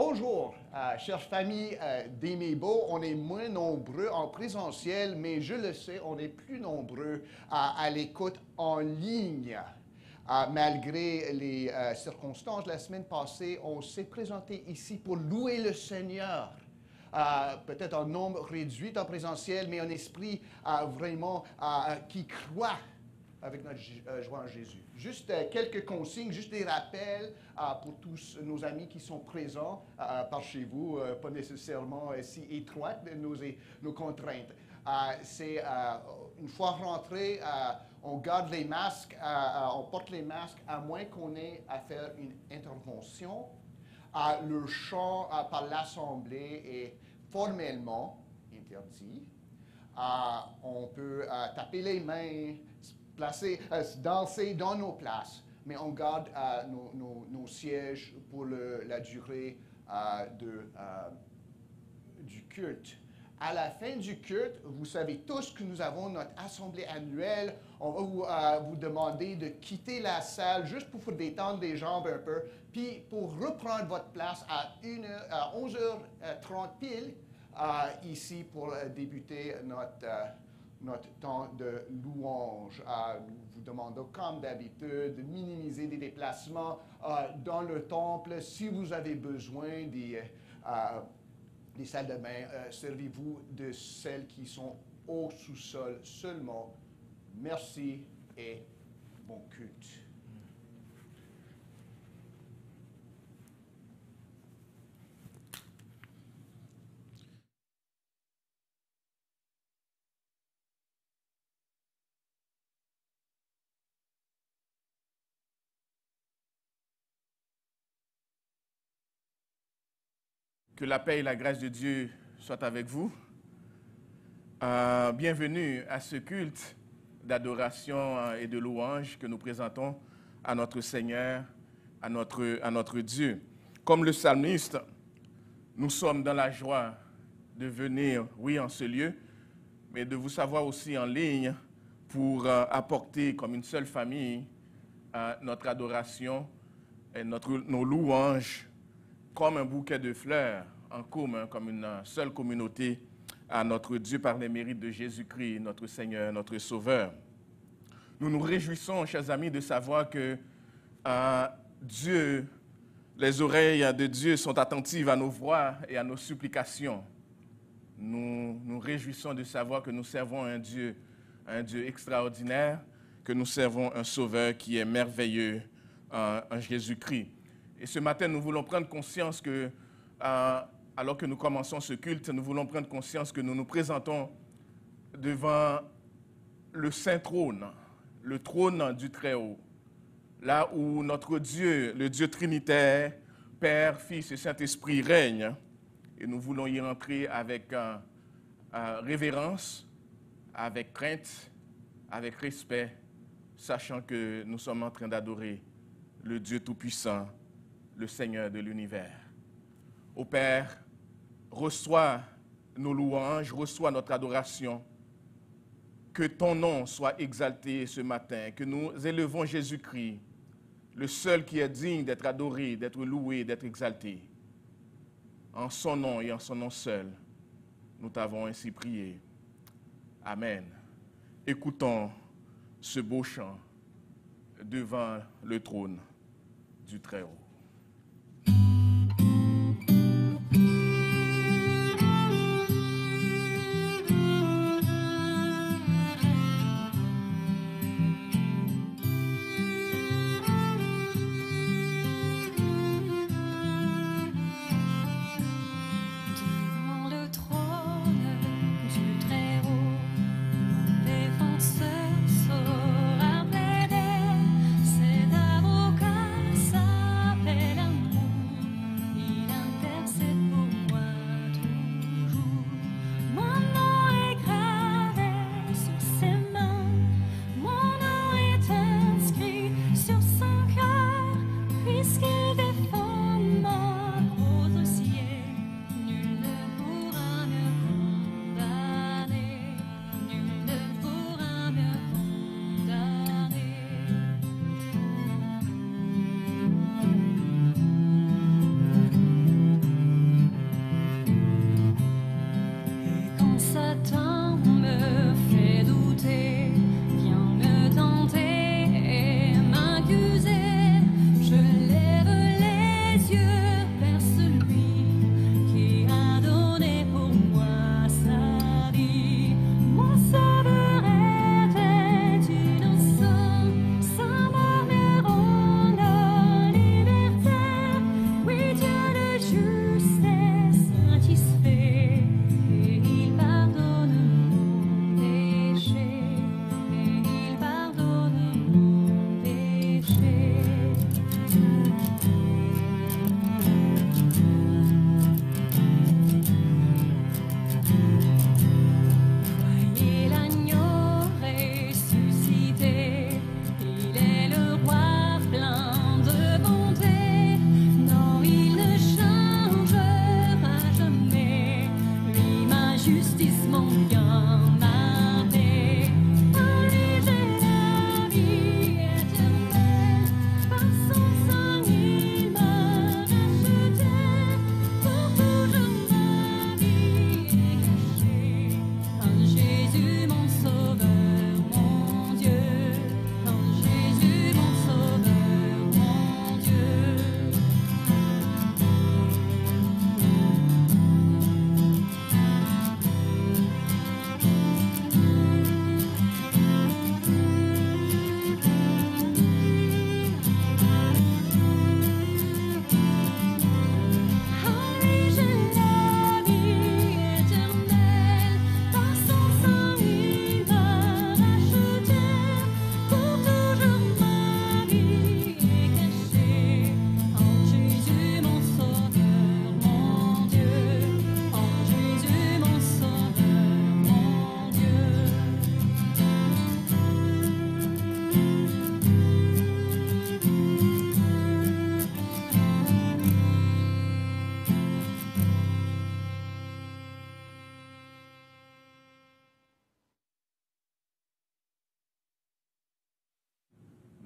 Bonjour, chère famille d'Aimé-Beau. On est moins nombreux en présentiel, mais je le sais, on est plus nombreux à l'écoute en ligne. Malgré les circonstances, la semaine passée, on s'est présenté ici pour louer le Seigneur. Peut-être en nombre réduit en présentiel, mais en esprit vraiment qui croit avec notre joie en Jésus. Juste quelques consignes, juste des rappels pour tous nos amis qui sont présents par chez vous, pas nécessairement si étroites nos contraintes. C'est une fois rentré, on garde les masques, on porte les masques à moins qu'on ait à faire une intervention. Le chant par l'Assemblée est formellement interdit. On peut taper les mains, danser dans nos places, mais on garde nos sièges pour la durée du culte. À la fin du culte, vous savez tous que nous avons notre assemblée annuelle. On va vous demander de quitter la salle juste pour vous détendre les jambes un peu, puis pour reprendre votre place à 11h30 pile, ici pour débuter notre temps de louange. Nous vous demandons, comme d'habitude, de minimiser les déplacements dans le temple. Si vous avez besoin des salles de bain, servez-vous de celles qui sont au sous-sol seulement. Merci et bon culte. Que la paix et la grâce de Dieu soient avec vous. Bienvenue à ce culte d'adoration et de louange que nous présentons à notre Seigneur, à notre Dieu. Comme le psalmiste, nous sommes dans la joie de venir, oui, en ce lieu, mais de vous savoir aussi en ligne pour apporter comme une seule famille notre adoration et nos louanges comme un bouquet de fleurs en commun, comme une seule communauté à notre Dieu par les mérites de Jésus-Christ, notre Seigneur, notre Sauveur. Nous nous réjouissons, chers amis, de savoir que Dieu, les oreilles de Dieu sont attentives à nos voix et à nos supplications. Nous nous réjouissons de savoir que nous servons un Dieu extraordinaire, que nous servons un Sauveur qui est merveilleux en Jésus-Christ. Et ce matin, nous voulons prendre conscience que, alors que nous commençons ce culte, nous voulons prendre conscience que nous nous présentons devant le Saint Trône, le trône du Très-Haut, là où notre Dieu, le Dieu trinitaire, Père, Fils et Saint-Esprit règne. Et nous voulons y entrer avec révérence, avec crainte, avec respect, sachant que nous sommes en train d'adorer le Dieu Tout-Puissant, le Seigneur de l'univers. Ô Père, reçois nos louanges, reçois notre adoration. Que ton nom soit exalté ce matin, que nous élevons Jésus-Christ, le seul qui est digne d'être adoré, d'être loué, d'être exalté. En son nom et en son nom seul, nous t'avons ainsi prié. Amen. Écoutons ce beau chant devant le trône du Très-Haut. C'est d'avocat sa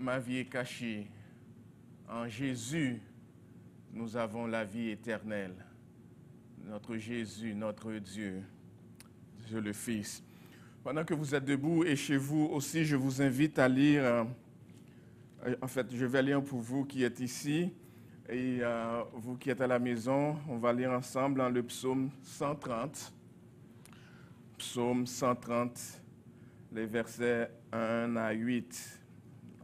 ma vie est cachée. En Jésus, nous avons la vie éternelle. Notre Jésus, notre Dieu, Dieu le Fils. Pendant que vous êtes debout et chez vous aussi, je vous invite à lire, en fait, je vais lire pour vous qui êtes ici et vous qui êtes à la maison, on va lire ensemble dans le psaume 130. Psaume 130, les versets 1 à 8.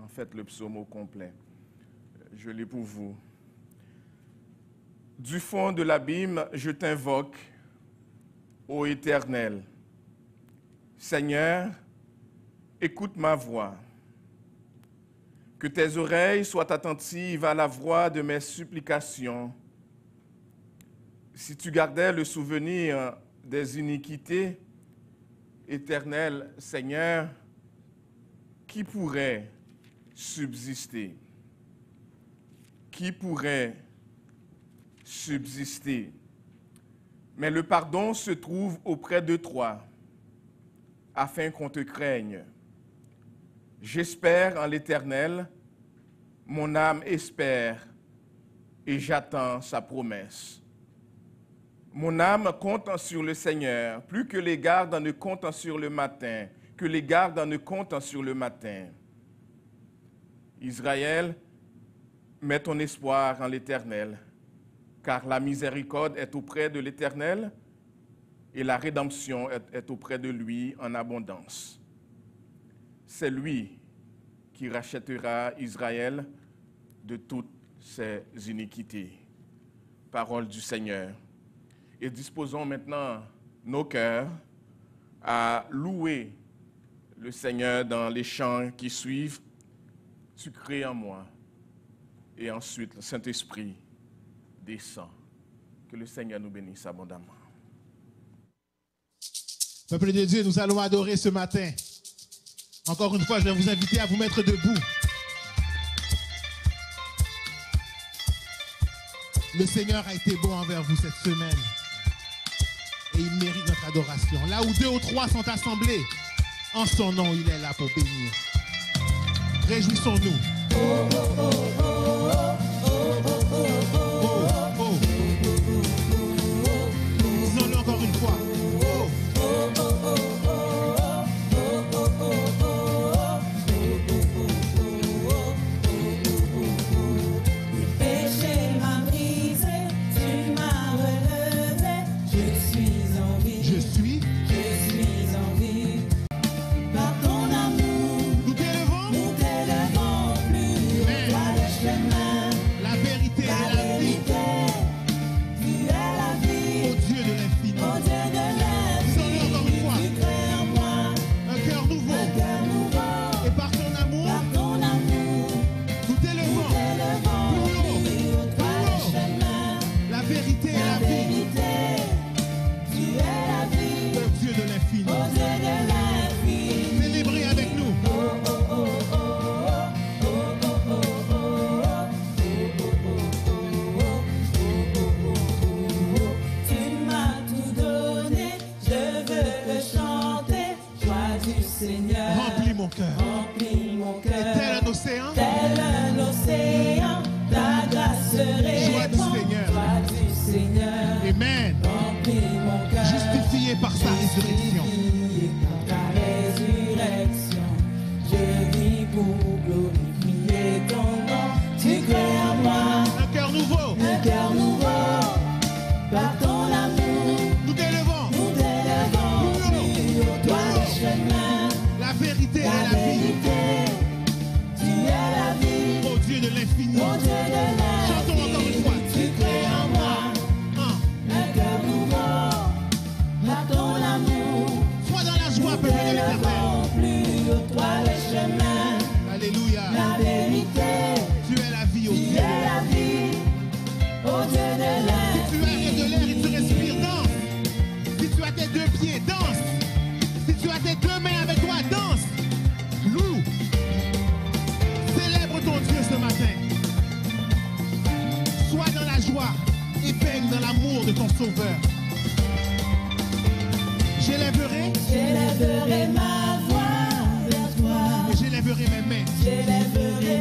En fait, le psaume au complet. Je lis pour vous. Du fond de l'abîme, je t'invoque, ô Éternel. Seigneur, écoute ma voix. Que tes oreilles soient attentives à la voix de mes supplications. Si tu gardais le souvenir des iniquités, Éternel, Seigneur, qui pourrait subsister? Qui pourrait subsister? Mais le pardon se trouve auprès de toi, afin qu'on te craigne. J'espère en l'Éternel, mon âme espère, et j'attends sa promesse. Mon âme compte sur le Seigneur, plus que les gardes ne comptent sur le matin, que les gardes ne comptent sur le matin. Israël, mets ton espoir en l'Éternel, car la miséricorde est auprès de l'Éternel et la rédemption est auprès de lui en abondance. C'est lui qui rachètera Israël de toutes ses iniquités. Parole du Seigneur. Et disposons maintenant nos cœurs à louer le Seigneur dans les chants qui suivent. Tu crées en moi. Et ensuite, le Saint-Esprit descend. Que le Seigneur nous bénisse abondamment. Peuple de Dieu, nous allons adorer ce matin. Encore une fois, je vais vous inviter à vous mettre debout. Le Seigneur a été bon envers vous cette semaine. Et il mérite notre adoration. Là où 2 ou 3 sont assemblés, en son nom, il est là pour bénir. Réjouissons-nous. Oh, oh, oh, oh, oh, oh, oh, oh, oh. Disons-le encore une fois. J'élèverai ma voix vers toi. Et j'élèverai mes mains. J'élèverai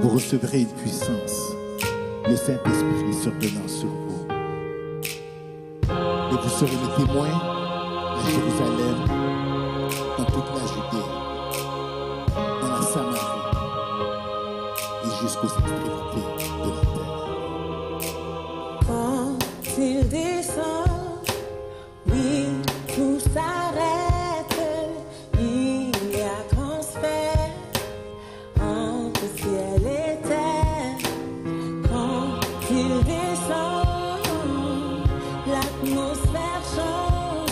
vous recevrez une puissance, le Saint-Esprit survenant sur vous. Et vous serez les témoins à Jérusalem, dans toute la Judée, dans la Samarie et jusqu'aux extrémités de la terre. Quand il descend, oui, tout s'arrête. Il y a transfert entre ciel et terre. Quand il descend, l'atmosphère change.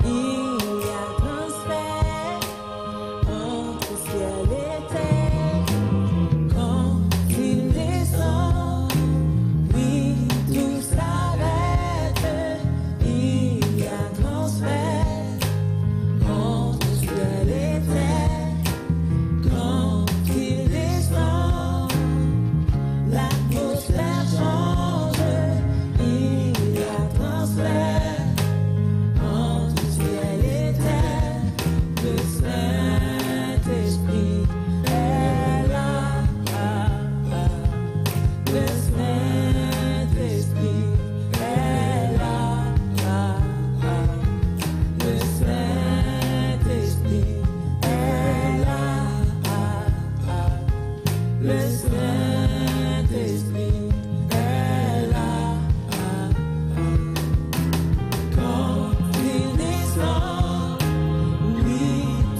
Il y a transfert entre ciel et terre. Quand il descend, oui, tout s'arrête. Il y a transfert entre ciel et terre. Quand il descend, l'atmosphère change. Il y a transfert entre ciel et terre. Le Saint-Esprit est là. Le Saint-Esprit est là. Le Saint-Esprit est là. Le Saint-Esprit est là. Quand il descend, oui,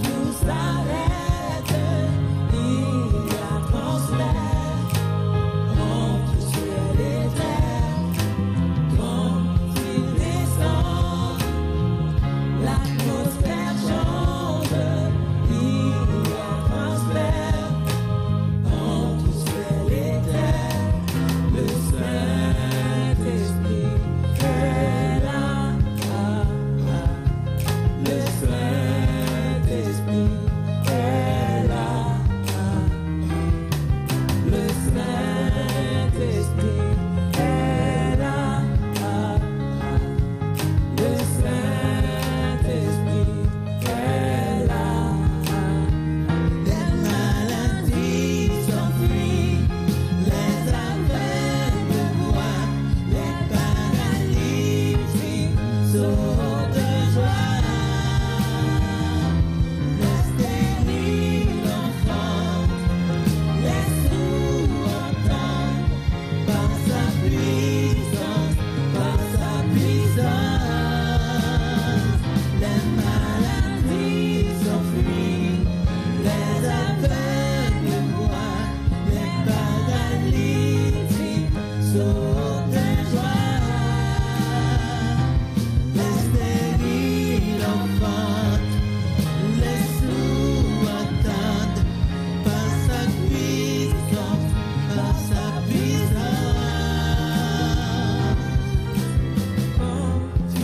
tout s'arrête. Il y a transfert entre ciel et terre. Quand il descend, l'atmosphère change. Il y a transfert entre ciel et terre. Le Saint-Esprit est là. Le Saint-Esprit est là. Le Saint-Esprit est là. Le Saint-Esprit est là. Les maladies s'enfuient, les aveugles voient, les paralytiques sautent de joie. Les stériles enfantent, les sourds entendent, par sa puissance, par sa puissance. Les maladies s'enfuient, les aveugles voient, les paralytiques sautent de joie. Les stériles enfantent, les sourds entendent, par sa puissance, par sa puissance. Quand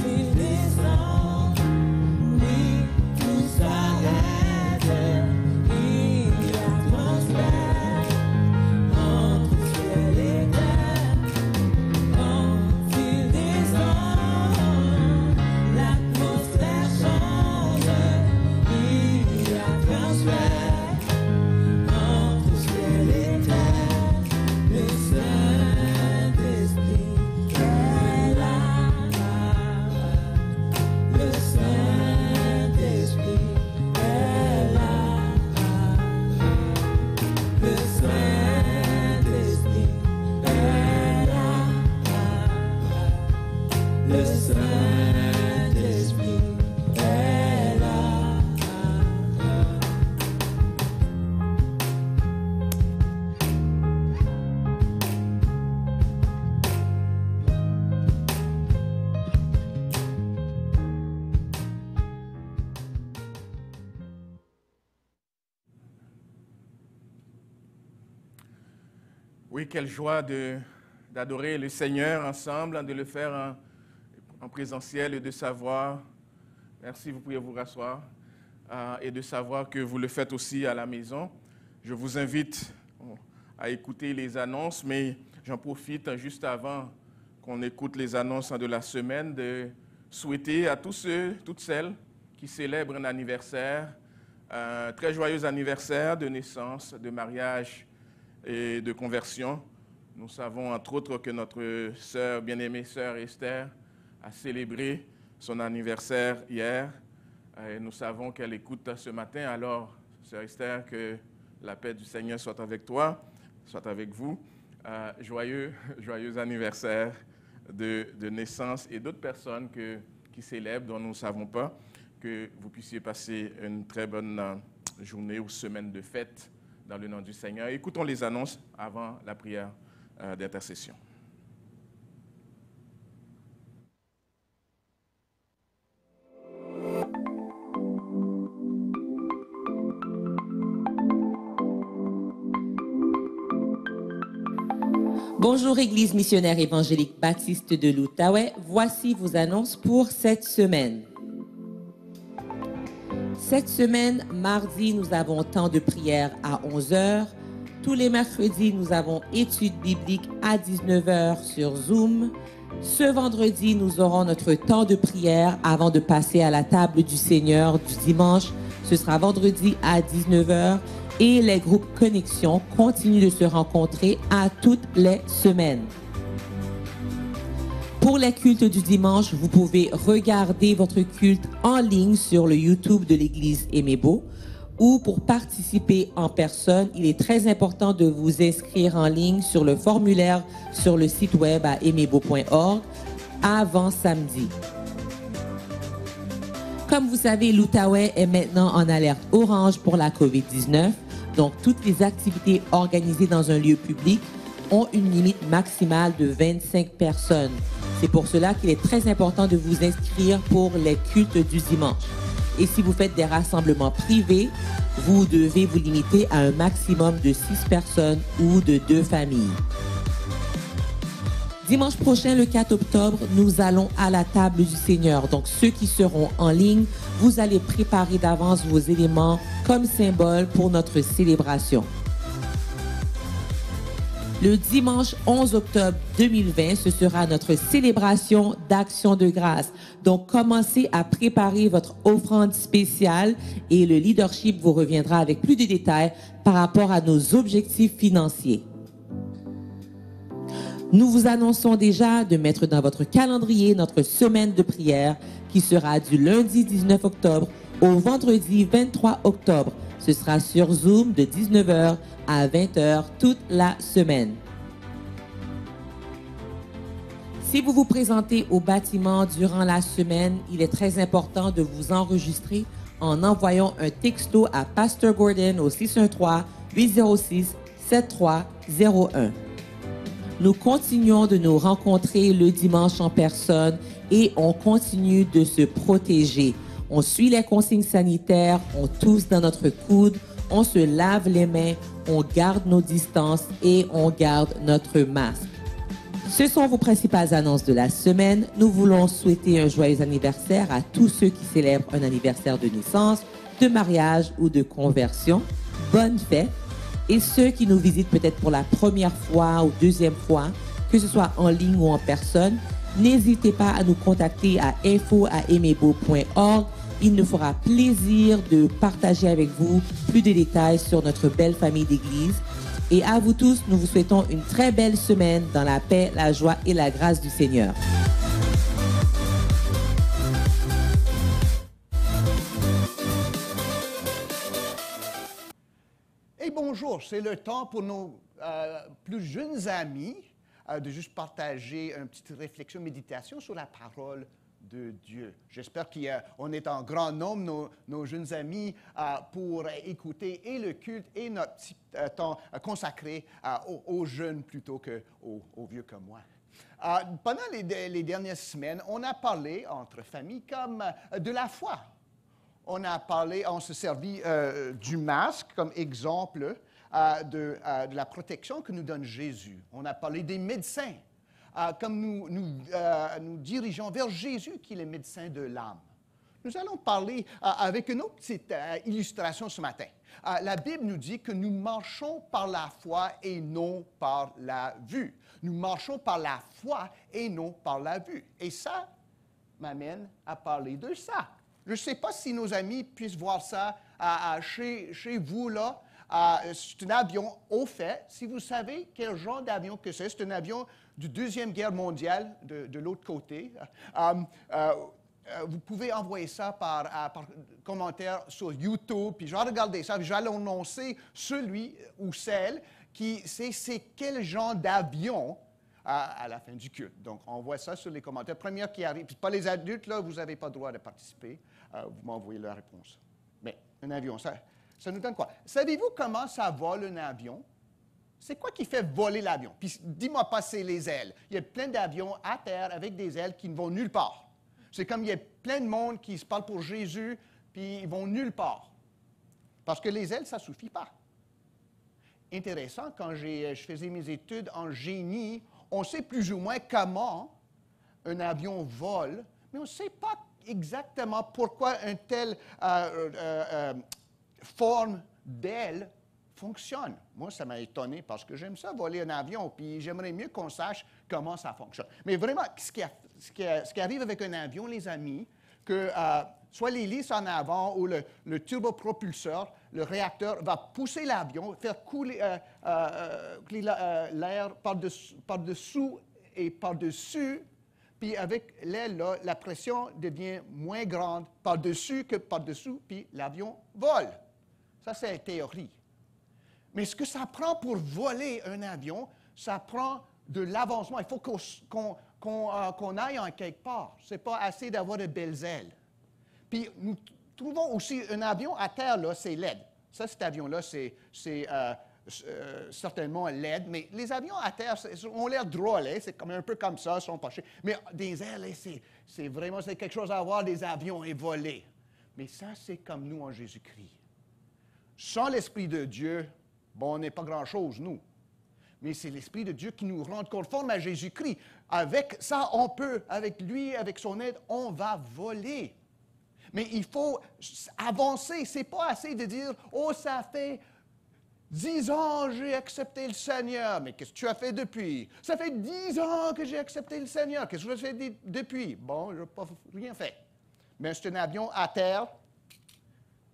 il descend, oui, tout s'arrête. Il y a transfert entre ciel et terre. Quand il descend, l'atmosphère change. Il y a transfert entre ciel et terre. Le Saint-Esprit est là. Le Saint-Esprit est là. Le Saint-Esprit est là. Le Saint-Esprit est là. Oui, quelle joie d'adorer le Seigneur ensemble, de le faire en présentiel et de savoir, merci, vous pouvez vous rasseoir, et de savoir que vous le faites aussi à la maison. Je vous invite à écouter les annonces, mais j'en profite juste avant qu'on écoute les annonces de la semaine de souhaiter à tous ceux, toutes celles qui célèbrent un anniversaire, un très joyeux anniversaire de naissance, de mariage et de conversion. Nous savons entre autres que notre sœur, bien-aimée sœur Esther, a célébré son anniversaire hier. Et nous savons qu'elle écoute ce matin. Alors, sœur Esther, que la paix du Seigneur soit avec toi, soit avec vous. Joyeux anniversaire de naissance et d'autres personnes qui célèbrent, dont nous ne savons pas, que vous puissiez passer une très bonne journée ou semaine de fête dans le nom du Seigneur. Écoutons les annonces avant la prière d'intercession. Bonjour Église missionnaire évangélique baptiste de l'Outaouais, voici vos annonces pour cette semaine. Cette semaine, mardi, nous avons temps de prière à 11h. Tous les mercredis, nous avons études bibliques à 19h sur Zoom. Ce vendredi, nous aurons notre temps de prière avant de passer à la table du Seigneur du dimanche. Ce sera vendredi à 19h. Et les groupes Connexion continuent de se rencontrer à toutes les semaines. Pour les cultes du dimanche, vous pouvez regarder votre culte en ligne sur le YouTube de l'Église Aimé-Beau ou pour participer en personne, il est très important de vous inscrire en ligne sur le formulaire sur le site web à aimébeau.org avant samedi. Comme vous savez, l'Outaouais est maintenant en alerte orange pour la COVID-19. Donc, toutes les activités organisées dans un lieu public ont une limite maximale de 25 personnes. C'est pour cela qu'il est très important de vous inscrire pour les cultes du dimanche. Et si vous faites des rassemblements privés, vous devez vous limiter à un maximum de 6 personnes ou de 2 familles. Dimanche prochain, le 4 octobre, nous allons à la table du Seigneur. Donc, ceux qui seront en ligne, vous allez préparer d'avance vos éléments comme symbole pour notre célébration. Le dimanche 11 octobre 2020, ce sera notre célébration d'Action de grâce. Donc, commencez à préparer votre offrande spéciale et le leadership vous reviendra avec plus de détails par rapport à nos objectifs financiers. Nous vous annonçons déjà de mettre dans votre calendrier notre semaine de prière qui sera du lundi 19 octobre au vendredi 23 octobre. Ce sera sur Zoom de 19h à 20h toute la semaine. Si vous vous présentez au bâtiment durant la semaine, il est très important de vous enregistrer en envoyant un texto à Pasteur Gordon au 613-806-7301. Nous continuons de nous rencontrer le dimanche en personne et on continue de se protéger. On suit les consignes sanitaires, on tousse dans notre coude, on se lave les mains, on garde nos distances et on garde notre masque. Ce sont vos principales annonces de la semaine. Nous voulons souhaiter un joyeux anniversaire à tous ceux qui célèbrent un anniversaire de naissance, de mariage ou de conversion. Bonne fête! Et ceux qui nous visitent peut-être pour la première fois ou deuxième fois, que ce soit en ligne ou en personne, n'hésitez pas à nous contacter à info@aimébeau.org. Il nous fera plaisir de partager avec vous plus de détails sur notre belle famille d'église. Et à vous tous, nous vous souhaitons une très belle semaine dans la paix, la joie et la grâce du Seigneur. Et bonjour, c'est le temps pour nos plus jeunes amis de juste partager une petite réflexion, méditation sur la parole de Dieu. J'espère qu'on est en grand nombre, nos jeunes amis, pour écouter et le culte et notre petit temps consacré aux jeunes plutôt qu'aux vieux comme moi. Pendant les dernières semaines, on a parlé entre familles comme de la foi. On s'est servi du masque comme exemple de la protection que nous donne Jésus. On a parlé des médecins, comme nous dirigeons vers Jésus qui est le médecin de l'âme. Nous allons parler avec une autre petite illustration ce matin. La Bible nous dit que nous marchons par la foi et non par la vue. Nous marchons par la foi et non par la vue. Et ça m'amène à parler de ça. Je ne sais pas si nos amis puissent voir ça chez vous, là, C'est un avion, au fait, si vous savez quel genre d'avion que c'est un avion du Deuxième Guerre mondiale de l'autre côté. Vous pouvez envoyer ça par commentaire sur YouTube, puis je vais regarder ça, puis je vais annoncer celui ou celle qui sait c'est quel genre d'avion à la fin du culte. Donc, on voit ça sur les commentaires. Première qui arrive, puis pas les adultes, là, vous n'avez pas le droit de participer. Vous m'envoyez la réponse. Mais un avion, ça nous donne quoi? Savez-vous comment ça vole un avion? C'est quoi qui fait voler l'avion? Puis dis-moi pas, c'est les ailes. Il y a plein d'avions à terre avec des ailes qui ne vont nulle part. C'est comme il y a plein de monde qui se parle pour Jésus, puis ils vont nulle part. Parce que les ailes, ça ne suffit pas. Intéressant, quand je faisais mes études en génie, on sait plus ou moins comment un avion vole, mais on ne sait pas exactement pourquoi une telle forme d'aile fonctionne. Moi, ça m'a étonné parce que j'aime ça voler un avion, puis j'aimerais mieux qu'on sache comment ça fonctionne. Mais vraiment, ce qui arrive avec un avion, les amis, que soit l'hélice en avant ou le turbopropulseur, le réacteur va pousser l'avion, faire couler l'air par-dessous et par-dessus, puis avec l'aile, là, la pression devient moins grande par-dessus que par-dessous, puis l'avion vole. Ça, c'est la théorie. Mais ce que ça prend pour voler un avion, ça prend de l'avancement. Il faut qu'on aille en quelque part. Ce n'est pas assez d'avoir de belles ailes. Puis nous trouvons aussi un avion à terre, là, c'est LED. Ça, cet avion-là, c'est certainement LED. Mais les avions à terre ont l'air drôles. Hein? C'est un peu comme ça, ils sont penchés. Mais des ailes, c'est vraiment quelque chose à voir, des avions et voler. Mais ça, c'est comme nous en Jésus-Christ. Sans l'Esprit de Dieu, bon, on n'est pas grand-chose, nous. Mais c'est l'Esprit de Dieu qui nous rend conformes à Jésus-Christ. Avec ça, on peut, avec lui, avec son aide, on va voler. Mais il faut avancer. Ce n'est pas assez de dire, « Oh, ça fait 10 ans que j'ai accepté le Seigneur. » Mais qu'est-ce que tu as fait depuis? « Ça fait 10 ans que j'ai accepté le Seigneur. Qu'est-ce que tu as fait depuis? » Bon, je n'ai pas rien fait. Mais c'est un avion à terre,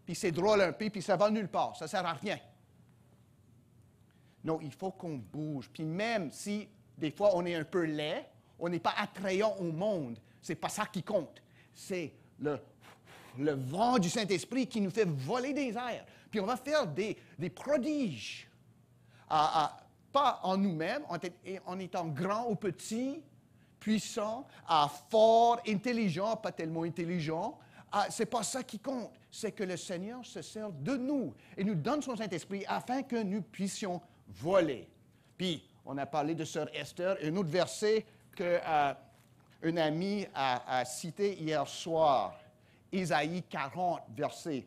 puis c'est drôle un peu, puis ça va nulle part. Ça ne sert à rien. Non, il faut qu'on bouge. Puis même si, des fois, on est un peu laid, on n'est pas attrayant au monde, ce n'est pas ça qui compte. C'est le vent du Saint-Esprit qui nous fait voler des airs. Puis on va faire des prodiges. Pas en nous-mêmes, en étant grand ou petit, puissant, fort, intelligent, pas tellement intelligent. Ce n'est pas ça qui compte. C'est que le Seigneur se sert de nous et nous donne son Saint-Esprit afin que nous puissions voler. Puis, on a parlé de Sœur Esther, un autre verset qu'un ami a cité hier soir, Isaïe 40, verset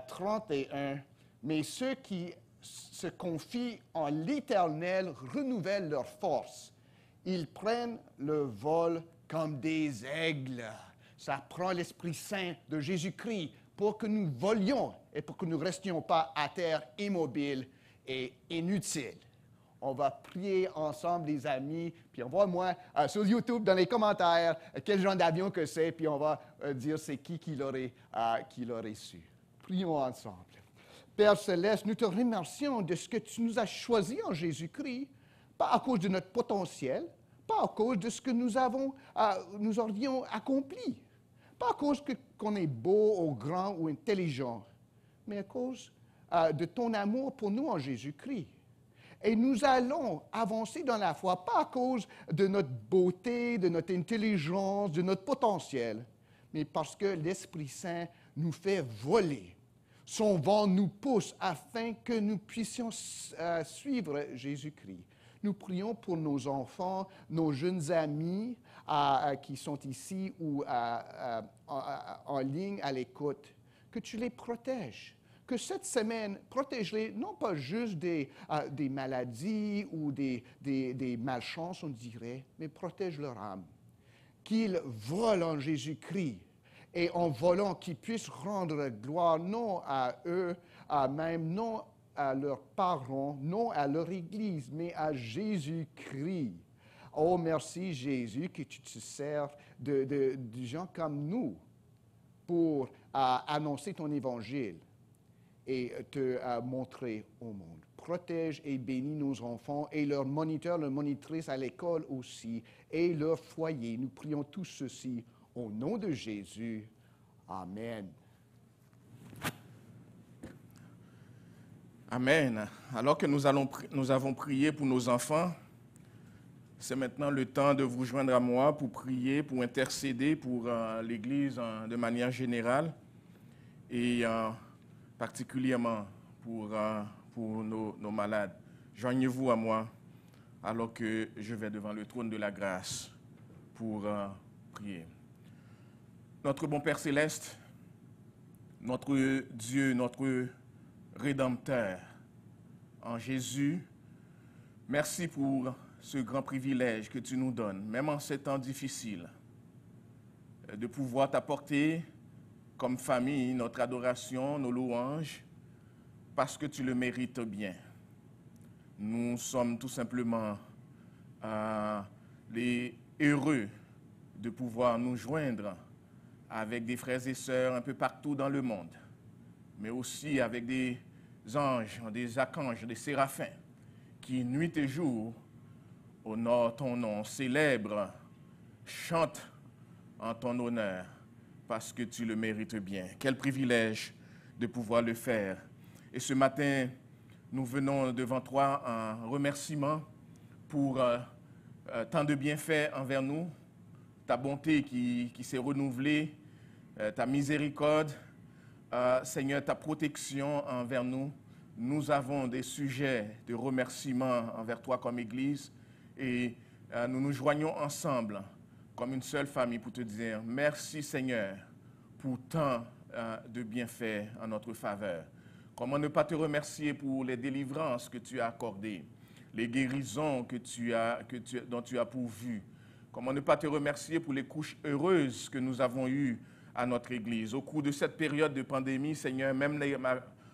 31. « Mais ceux qui se confient en l'Éternel renouvellent leur force. Ils prennent le vol comme des aigles. » Ça prend l'Esprit Saint de Jésus-Christ pour que nous volions et pour que nous ne restions pas à terre immobiles et inutiles. On va prier ensemble, les amis, puis envoie-moi sur YouTube dans les commentaires quel genre d'avion que c'est, puis on va dire c'est qui l'aurait su. Prions ensemble. Père Céleste, nous te remercions de ce que tu nous as choisi en Jésus-Christ, pas à cause de notre potentiel, pas à cause de ce que nous aurions accompli, pas à cause qu'on est beau ou grand ou intelligent, mais à cause de ton amour pour nous en Jésus-Christ. Et nous allons avancer dans la foi, pas à cause de notre beauté, de notre intelligence, de notre potentiel, mais parce que l'Esprit Saint nous fait voler. Son vent nous pousse afin que nous puissions suivre Jésus-Christ. Nous prions pour nos enfants, nos jeunes amis qui sont ici ou en ligne à l'écoute, que tu les protèges. Que cette semaine, protège-les, non pas juste des maladies ou des malchances, on dirait, mais protège leur âme. Qu'ils volent en Jésus-Christ et en volant, qu'ils puissent rendre gloire non à eux, même non à leurs parents, non à leur Église, mais à Jésus-Christ. Oh, merci Jésus que tu te sers de gens comme nous pour annoncer ton Évangile. et te montrer au monde. Protège et bénis nos enfants et leurs moniteurs, leurs monitrices à l'école aussi, et leur foyer. Nous prions tous ceci au nom de Jésus. Amen. Amen. Alors que nous avons prié pour nos enfants, c'est maintenant le temps de vous joindre à moi pour prier, pour intercéder pour l'Église de manière générale et particulièrement pour nos malades. Joignez-vous à moi alors que je vais devant le trône de la grâce pour prier. Notre bon Père Céleste, notre Dieu, notre Rédempteur, en Jésus, merci pour ce grand privilège que tu nous donnes, même en ces temps difficiles, de pouvoir t'apporter comme famille notre adoration, nos louanges, parce que tu le mérites bien. Nous sommes tout simplement les heureux de pouvoir nous joindre avec des frères et sœurs un peu partout dans le monde, mais aussi avec des anges, des archanges, des séraphins, qui nuit et jour honorent ton nom, célèbrent, chantent en ton honneur, parce que tu le mérites bien. Quel privilège de pouvoir le faire. Et ce matin, nous venons devant toi en remerciement pour tant de bienfaits envers nous, ta bonté qui s'est renouvelée, ta miséricorde, Seigneur, ta protection envers nous. Nous avons des sujets de remerciement envers toi comme Église et nous nous joignons ensemble comme une seule famille pour te dire merci Seigneur pour tant de bienfaits en notre faveur. Comment ne pas te remercier pour les délivrances que tu as accordées, les guérisons dont tu as pourvu. Comment ne pas te remercier pour les couches heureuses que nous avons eues à notre Église. Au cours de cette période de pandémie, Seigneur, même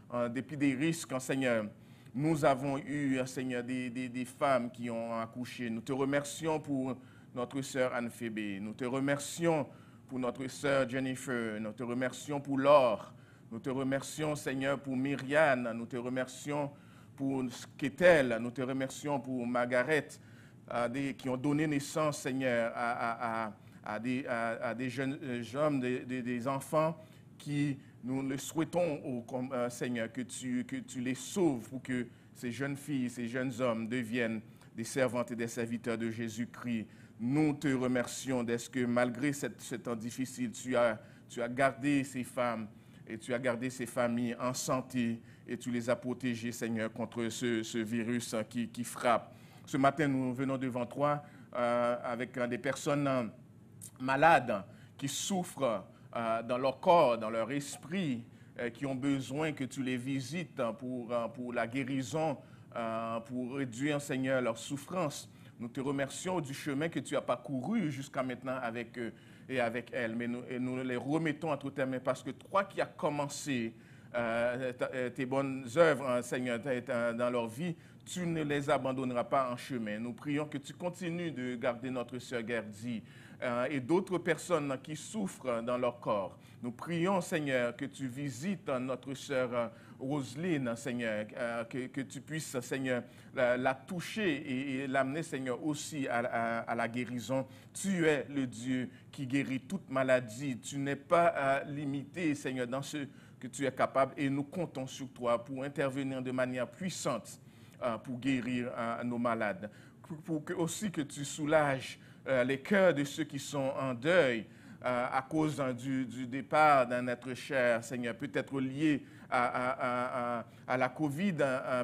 en dépit des risques, Seigneur, nous avons eu, Seigneur, des femmes qui ont accouché. Nous te remercions pour notre sœur Anne-Phébé. Nous te remercions pour notre sœur Jennifer. Nous te remercions pour Laure. Nous te remercions, Seigneur, pour Myriane. Nous te remercions pour Kétel. Nous te remercions pour Margaret, qui ont donné naissance, Seigneur, à des jeunes hommes, des enfants qui, nous le souhaitons, Seigneur, que tu les sauves pour que ces jeunes filles, ces jeunes hommes deviennent des servantes et des serviteurs de Jésus-Christ. Nous te remercions d'être que malgré ce temps difficile, tu as gardé ces femmes et tu as gardé ces familles en santé et tu les as protégées, Seigneur, contre ce virus qui frappe. Ce matin, nous venons devant toi avec des personnes malades qui souffrent dans leur corps, dans leur esprit, qui ont besoin que tu les visites pour la guérison, pour réduire, Seigneur, leur souffrance. Nous te remercions du chemin que tu as parcouru jusqu'à maintenant avec eux et avec elles. Mais nous les remettons entre tes mains parce que toi qui as commencé tes bonnes œuvres, Seigneur, dans leur vie, tu ne les abandonneras pas en chemin. Nous prions que tu continues de garder notre sœur Gerdie et d'autres personnes qui souffrent dans leur corps. Nous prions, Seigneur, que tu visites notre sœur Roselyne, Seigneur, que tu puisses, Seigneur, la toucher et l'amener, Seigneur, aussi à la guérison. Tu es le Dieu qui guérit toute maladie. Tu n'es pas limité, Seigneur, dans ce que tu es capable et nous comptons sur toi pour intervenir de manière puissante pour guérir nos malades. Pour que aussi que tu soulages les cœurs de ceux qui sont en deuil à cause du départ d'un être cher, Seigneur, peut-être lié à la COVID,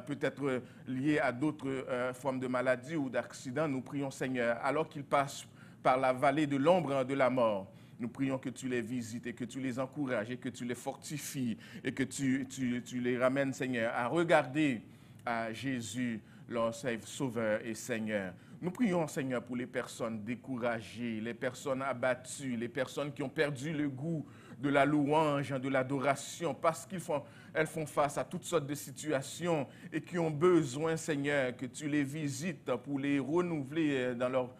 peut-être lié à d'autres formes de maladies ou d'accidents. Nous prions, Seigneur, alors qu'ils passent par la vallée de l'ombre de la mort, nous prions que tu les visites et que tu les encourages et que tu les fortifies et que tu les ramènes, Seigneur, à regarder à Jésus, leur Sauveur et Seigneur. Nous prions, Seigneur, pour les personnes découragées, les personnes abattues, les personnes qui ont perdu le goût de la louange, de l'adoration, parce qu'elles font face à toutes sortes de situations et qui ont besoin, Seigneur, que tu les visites pour les renouveler dans leur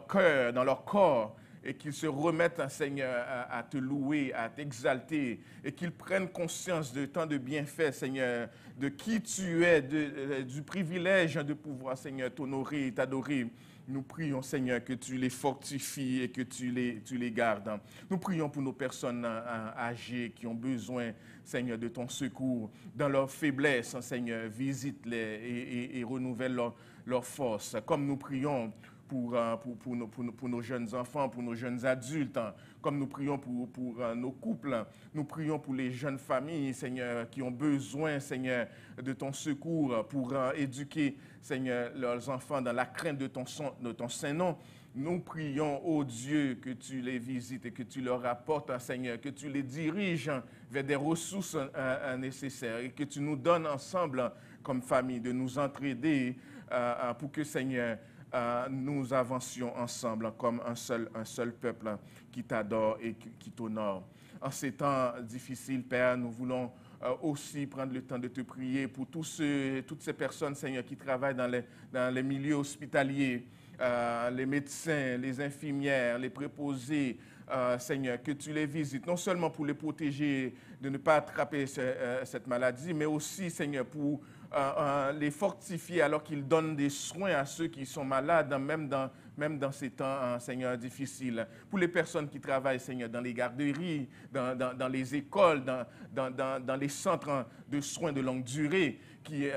cœur, dans leur corps, et qu'ils se remettent, Seigneur, à te louer, à t'exalter, et qu'ils prennent conscience de tant de bienfaits, Seigneur, de qui tu es, du privilège de pouvoir, Seigneur, t'honorer et t'adorer. Nous prions, Seigneur, que tu les fortifies et que tu les gardes. Nous prions pour nos personnes âgées qui ont besoin, Seigneur, de ton secours. Dans leur faiblesse, Seigneur, visite-les et renouvelle leur force. Comme nous prions pour nos jeunes enfants, pour nos jeunes adultes, comme nous prions pour nos couples, nous prions pour les jeunes familles, Seigneur, qui ont besoin, Seigneur, de ton secours pour éduquer, Seigneur, leurs enfants dans la crainte de ton Saint-Nom. Nous prions, ô Dieu, que tu les visites et que tu leur apportes, Seigneur, que tu les diriges vers des ressources nécessaires et que tu nous donnes ensemble, comme famille, de nous entraider pour que, Seigneur, nous avancions ensemble comme un seul peuple qui t'adore et qui t'honore. En ces temps difficiles, Père, nous voulons aussi prendre le temps de te prier pour toutes ces personnes, Seigneur, qui travaillent dans les milieux hospitaliers, les médecins, les infirmières, les préposés, Seigneur, que tu les visites, non seulement pour les protéger de ne pas attraper cette maladie, mais aussi, Seigneur, pour les fortifier alors qu'ils donnent des soins à ceux qui sont malades, même dans ces temps, Seigneur, difficiles. Pour les personnes qui travaillent, Seigneur, dans les garderies, dans les écoles, dans les centres de soins de longue durée, qui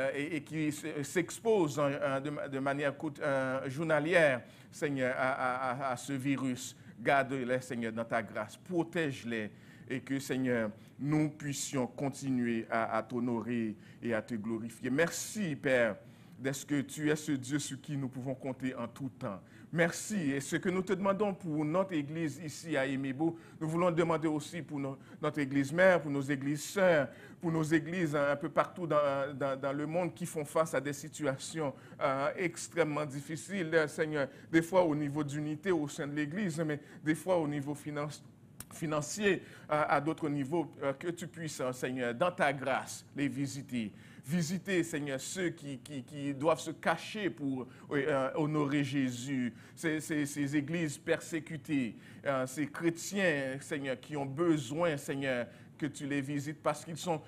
s'exposent de manière journalière, Seigneur, à ce virus. Garde-les, Seigneur, dans ta grâce. Protège-les et que, Seigneur, nous puissions continuer à t'honorer et à te glorifier. Merci, Père, d'être que tu es ce Dieu sur qui nous pouvons compter en tout temps. Merci. Et ce que nous te demandons pour notre Église ici à Emebo, nous voulons demander aussi pour notre Église mère, pour nos Églises sœurs, pour nos Églises un peu partout dans le monde qui font face à des situations extrêmement difficiles, Seigneur, des fois au niveau d'unité au sein de l'Église, mais des fois au niveau financier, à d'autres niveaux, que tu puisses, Seigneur, dans ta grâce, les visiter. Visiter, Seigneur, ceux qui doivent se cacher pour honorer Jésus, ces églises persécutées, ces chrétiens, Seigneur, qui ont besoin, Seigneur, que tu les visites parce qu'ils sont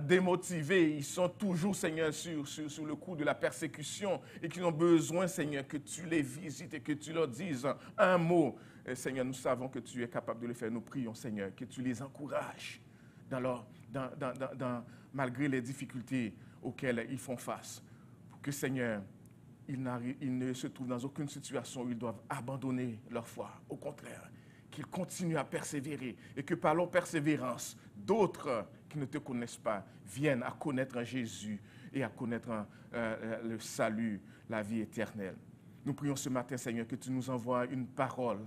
démotivés, ils sont toujours, Seigneur, sur le coup de la persécution et qu'ils ont besoin, Seigneur, que tu les visites et que tu leur dises un mot. Seigneur, nous savons que tu es capable de le faire. Nous prions, Seigneur, que tu les encourages malgré les difficultés auxquelles ils font face. Pour que, Seigneur, ils ne se trouvent dans aucune situation où ils doivent abandonner leur foi. Au contraire, qu'ils continuent à persévérer et que par leur persévérance, d'autres qui ne te connaissent pas viennent à connaître Jésus et à connaître le salut, la vie éternelle. Nous prions ce matin, Seigneur, que tu nous envoies une parole.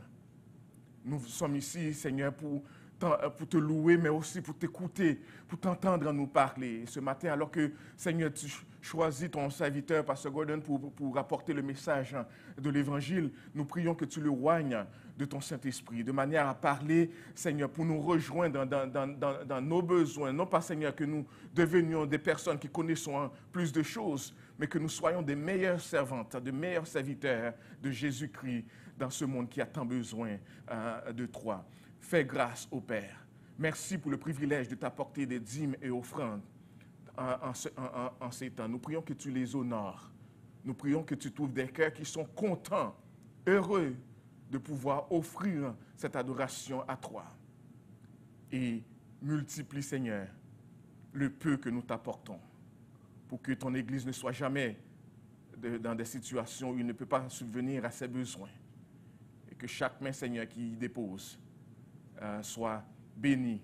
Nous sommes ici, Seigneur, pour te louer, mais aussi pour t'écouter, pour t'entendre nous parler. Ce matin, alors que, Seigneur, tu choisis ton serviteur, Pasteur Gordon, pour apporter le message de l'Évangile, nous prions que tu le oignes de ton Saint-Esprit, de manière à parler, Seigneur, pour nous rejoindre dans nos besoins. Non pas, Seigneur, que nous devenions des personnes qui connaissons plus de choses, mais que nous soyons des meilleures servantes, des meilleurs serviteurs de Jésus-Christ dans ce monde qui a tant besoin de toi. Fais grâce au Père. Merci pour le privilège de t'apporter des dîmes et offrandes en ces temps. Nous prions que tu les honores. Nous prions que tu trouves des cœurs qui sont contents, heureux de pouvoir offrir cette adoration à toi. Et multiplie, Seigneur, le peu que nous t'apportons pour que ton Église ne soit jamais dans des situations où il ne peut pas subvenir à ses besoins. Et que chaque main, Seigneur, qui y dépose soit bénie.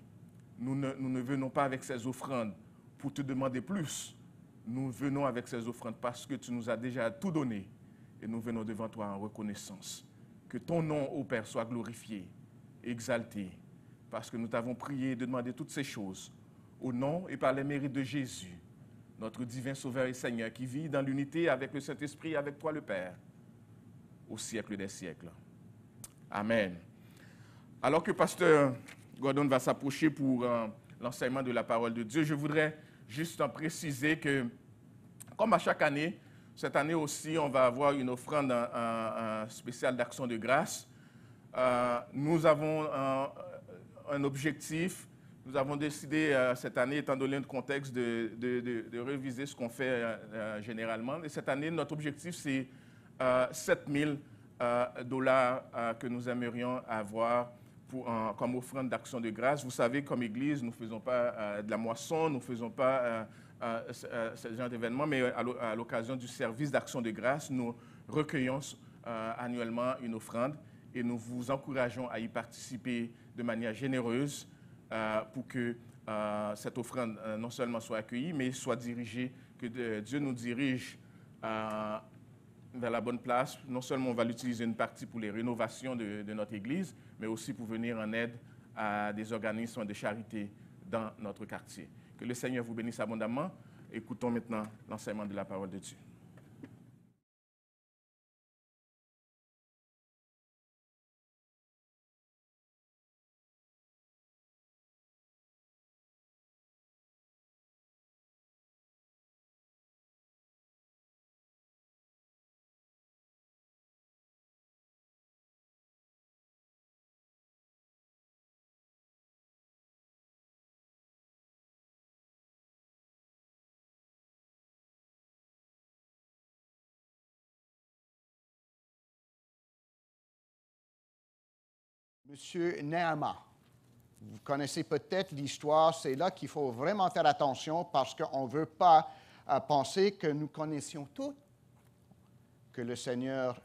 Nous ne venons pas avec ces offrandes pour te demander plus. Nous venons avec ces offrandes parce que tu nous as déjà tout donné. Et nous venons devant toi en reconnaissance. Que ton nom, ô Père, soit glorifié, exalté, parce que nous t'avons prié de demander toutes ces choses au nom et par les mérites de Jésus, notre divin Sauveur et Seigneur, qui vit dans l'unité avec le Saint-Esprit et avec toi le Père, au siècle des siècles. Amen. Alors que Pasteur Gordon va s'approcher pour l'enseignement de la parole de Dieu, je voudrais juste en préciser que, comme à chaque année, Cette année aussi, on va avoir une offrande en spéciale d'action de grâce. Nous avons un objectif. Nous avons décidé cette année, étant donné le contexte, de réviser ce qu'on fait généralement. Et cette année, notre objectif, c'est 7 000 $ que nous aimerions avoir comme offrande d'action de grâce. Vous savez, comme Église, nous ne faisons pas de la moisson, nous ne faisons pas ce genre d'événement, mais à l'occasion du service d'action de grâce, nous recueillons annuellement une offrande et nous vous encourageons à y participer de manière généreuse pour que cette offrande non seulement soit accueillie, mais soit dirigée, que Dieu nous dirige vers la bonne place. Non seulement on va l'utiliser une partie pour les rénovations de notre Église, mais aussi pour venir en aide à des organismes de charité dans notre quartier. Que le Seigneur vous bénisse abondamment. Écoutons maintenant l'enseignement de la parole de Dieu. Monsieur Naaman. Vous connaissez peut-être l'histoire, c'est là qu'il faut vraiment faire attention parce qu'on ne veut pas penser que nous connaissions tout, que le Seigneur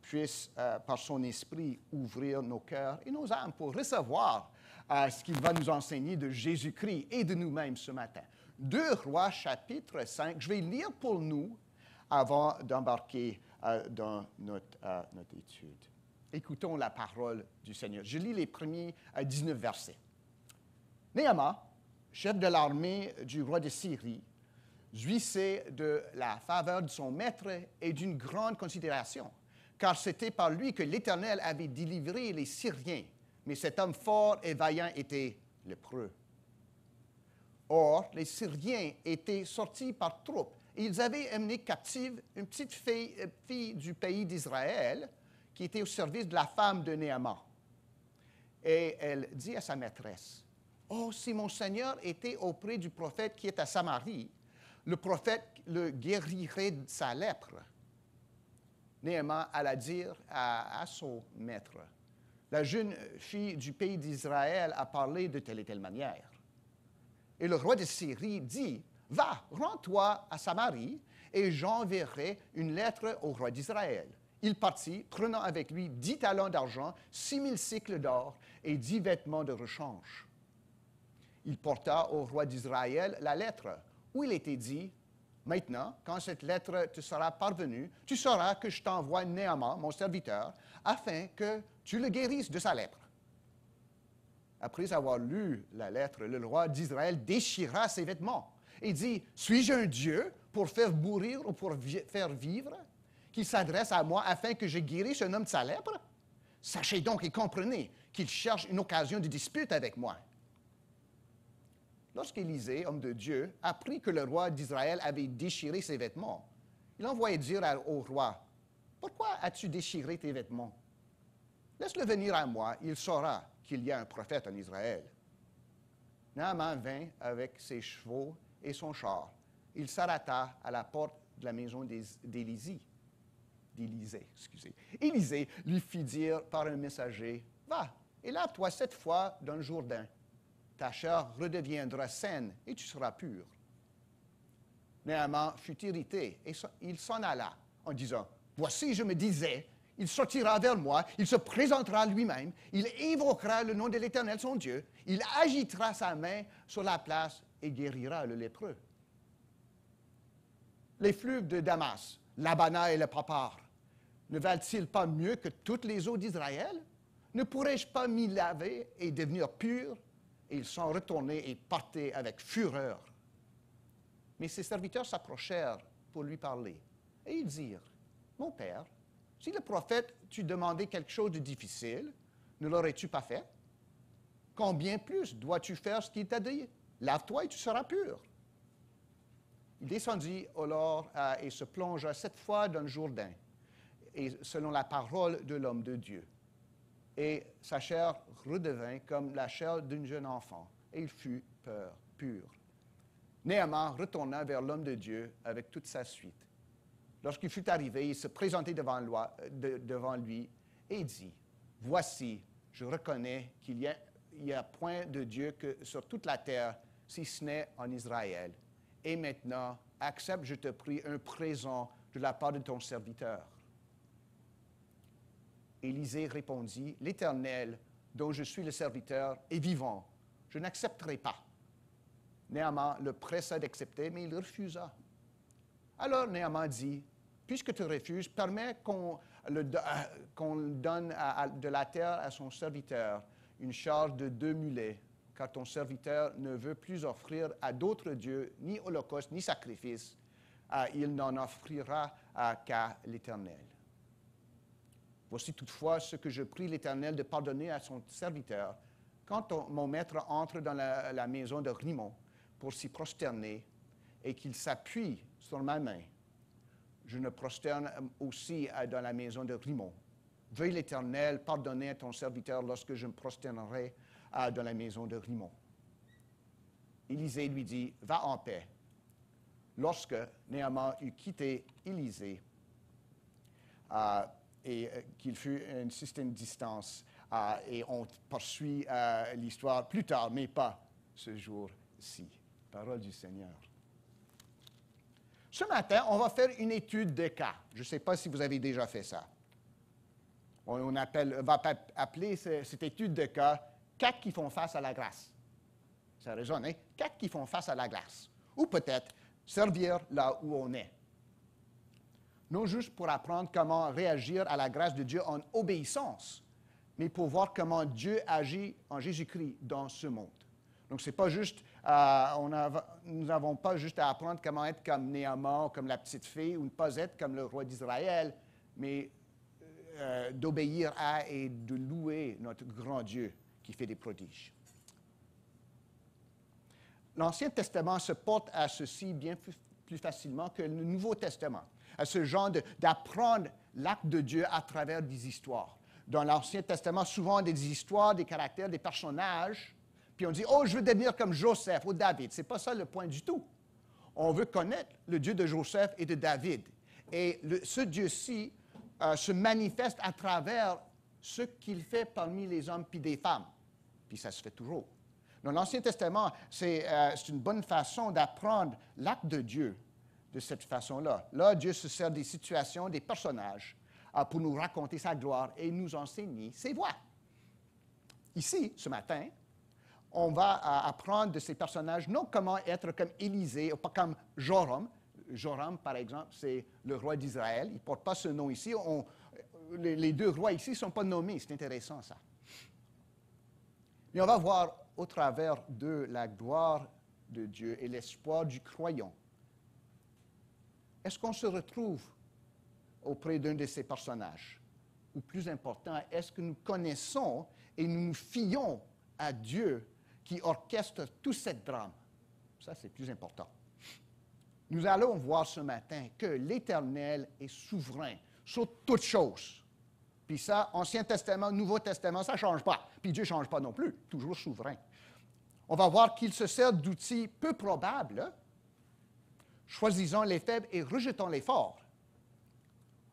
puisse, par son esprit, ouvrir nos cœurs et nos âmes pour recevoir ce qu'il va nous enseigner de Jésus-Christ et de nous-mêmes ce matin. 2 Rois, chapitre 5. Je vais lire pour nous avant d'embarquer dans notre étude. Écoutons la parole du Seigneur. Je lis les premiers 19 versets. Naaman, chef de l'armée du roi de Syrie, jouissait de la faveur de son maître et d'une grande considération, car c'était par lui que l'Éternel avait délivré les Syriens, mais cet homme fort et vaillant était lépreux. Or, les Syriens étaient sortis par troupes, et ils avaient amené captive une petite fille du pays d'Israël, qui était au service de la femme de Naaman. Et elle dit à sa maîtresse, « Oh, si mon Seigneur était auprès du prophète qui est à Samarie, le prophète le guérirait de sa lèpre. » Naaman alla dire à son maître, « La jeune fille du pays d'Israël a parlé de telle et telle manière. » Et le roi de Syrie dit, « Va, rends-toi à Samarie, et j'enverrai une lettre au roi d'Israël. » Il partit, prenant avec lui 10 talents d'argent, 6 000 cycles d'or et 10 vêtements de rechange. Il porta au roi d'Israël la lettre, où il était dit, « Maintenant, quand cette lettre te sera parvenue, tu sauras que je t'envoie Naaman, mon serviteur, afin que tu le guérisses de sa lèpre. » Après avoir lu la lettre, le roi d'Israël déchira ses vêtements et dit, « Suis-je un Dieu pour faire mourir ou pour faire vivre? Qu'il s'adresse à moi afin que je guérisse un homme de sa lèpre? Sachez donc et comprenez qu'il cherche une occasion de dispute avec moi. » Lorsqu'Élisée, homme de Dieu, apprit que le roi d'Israël avait déchiré ses vêtements, il envoya dire au roi, « Pourquoi as-tu déchiré tes vêtements? Laisse-le venir à moi, il saura qu'il y a un prophète en Israël. » Naaman vint avec ses chevaux et son char. Il s'arrêta à la porte de la maison d'Élisée. Élisée lui fit dire par un messager, « Va, et lave-toi 7 fois dans le Jourdain. Ta chair redeviendra saine et tu seras pur. » Naaman fut irrité et il s'en alla en disant, « Voici, je me disais, il sortira vers moi, il se présentera lui-même, il invoquera le nom de l'Éternel son Dieu, il agitera sa main sur la place et guérira le lépreux. » Les fleuves de Damas, l'Abana et le Papar, ne valent-ils pas mieux que toutes les eaux d'Israël? Ne pourrais-je pas m'y laver et devenir pur? Et ils sont retournés et partaient avec fureur. Mais ses serviteurs s'approchèrent pour lui parler. Et ils dirent, « Mon père, si le prophète t'eût demandé quelque chose de difficile, ne l'aurais-tu pas fait? Combien plus dois-tu faire ce qu'il t'a dit? Lave-toi et tu seras pur. » Il descendit alors et se plongea 7 fois dans le Jourdain, et selon la parole de l'homme de Dieu. Et sa chair redevint comme la chair d'un jeune enfant, et il fut pur. Naaman retourna vers l'homme de Dieu avec toute sa suite. Lorsqu'il fut arrivé, il se présentait devant lui et dit, « Voici, je reconnais qu'il n'y a point de Dieu que sur toute la terre, si ce n'est en Israël. Et maintenant, accepte, je te prie, un présent de la part de ton serviteur. » Élisée répondit, « L'Éternel, dont je suis le serviteur, est vivant. Je n'accepterai pas. » Naaman le pressa d'accepter, mais il refusa. Alors Naaman dit, « Puisque tu refuses, permets qu'on donne de la terre à son serviteur une charge de 2 mulets, car ton serviteur ne veut plus offrir à d'autres dieux ni holocauste ni sacrifice. Il n'en offrira qu'à l'Éternel. Voici toutefois ce que je prie l'Éternel de pardonner à son serviteur. Quand mon maître entre dans la maison de Rimon pour s'y prosterner et qu'il s'appuie sur ma main, je me prosterne aussi dans la maison de Rimon. Veuille l'Éternel pardonner à ton serviteur lorsque je me prosternerai dans la maison de Rimon. » Élisée lui dit, « Va en paix. » Lorsque Naaman eut quitté Élisée et qu'il fut à une certaine distance, et on poursuit l'histoire plus tard, mais pas ce jour-ci. Parole du Seigneur. Ce matin, on va faire une étude de cas. Je ne sais pas si vous avez déjà fait ça. On va appeler cette étude de cas « Cas qui font face à la grâce ». Ça résonne, hein? Cas qui font face à la grâce. Ou peut-être servir là où on est. Non juste pour apprendre comment réagir à la grâce de Dieu en obéissance, mais pour voir comment Dieu agit en Jésus-Christ dans ce monde. Donc, c'est pas juste, nous n'avons pas juste à apprendre comment être comme Naaman, comme la petite fille, ou ne pas être comme le roi d'Israël, mais d'obéir à et de louer notre grand Dieu qui fait des prodiges. L'Ancien Testament se porte à ceci bien plus facilement que le Nouveau Testament, à ce genre d'apprendre l'acte de Dieu à travers des histoires. Dans l'Ancien Testament, souvent des histoires, des caractères, des personnages, puis on dit « Oh, je veux devenir comme Joseph ou David ». Ce n'est pas ça le point du tout. On veut connaître le Dieu de Joseph et de David. Et ce Dieu-ci se manifeste à travers ce qu'il fait parmi les hommes puis des femmes. Puis ça se fait toujours. Dans l'Ancien Testament, c'est une bonne façon d'apprendre l'acte de Dieu de cette façon-là. Là, Dieu se sert des situations, des personnages, pour nous raconter sa gloire et nous enseigner ses voies. Ici, ce matin, on va apprendre de ces personnages, non comment être comme Élisée, ou pas comme Joram. Joram, par exemple, c'est le roi d'Israël. Il ne porte pas ce nom ici. Les 2 rois ici ne sont pas nommés. C'est intéressant, ça. Mais on va voir au travers de la gloire de Dieu et l'espoir du croyant. Est-ce qu'on se retrouve auprès d'un de ces personnages? Ou plus important, est-ce que nous connaissons et nous nous fions à Dieu qui orchestre tout cette drame? Ça, c'est plus important. Nous allons voir ce matin que l'Éternel est souverain sur toutes choses. Puis ça, Ancien Testament, Nouveau Testament, ça ne change pas. Puis Dieu ne change pas non plus, toujours souverain. On va voir qu'il se sert d'outils peu probables. Hein? Choisissons les faibles et rejetons les forts.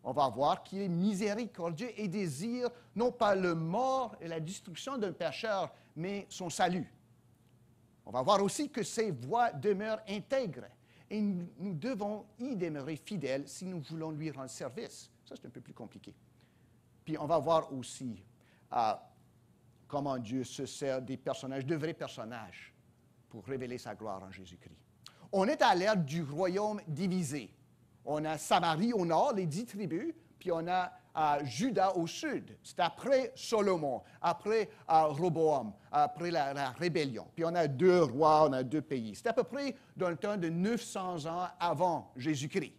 On va voir qu'il est miséricordieux et désire non pas le mort et la destruction d'un pécheur, mais son salut. On va voir aussi que ses voies demeurent intègres et nous devons y demeurer fidèles si nous voulons lui rendre service. Ça, c'est un peu plus compliqué. Puis on va voir aussi comment Dieu se sert des personnages, de vrais personnages, pour révéler sa gloire en Jésus-Christ. On est à l'ère du royaume divisé. On a Samarie au nord, les 10 tribus, puis on a Juda au sud. C'est après Salomon, après Roboam, après la rébellion. Puis on a 2 rois, on a 2 pays. C'est à peu près dans le temps de 900 ans avant Jésus-Christ.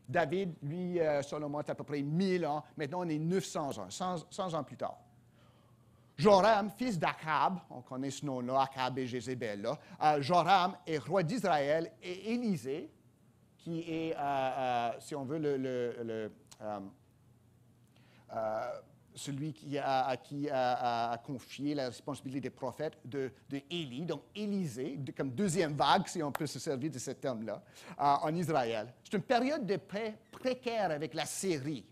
David, lui, Salomon, c'est à peu près 1000 ans. Maintenant, on est 900 ans, 100 ans plus tard. Joram, fils d'Achab, on connaît ce nom-là, Achab et Jézabel, là. Joram est roi d'Israël et Élisée, qui est, si on veut, celui à qui a confié la responsabilité des prophètes de Élie, donc Élisée, comme deuxième vague, si on peut se servir de ce terme-là, en Israël. C'est une période de paix précaire avec la Syrie.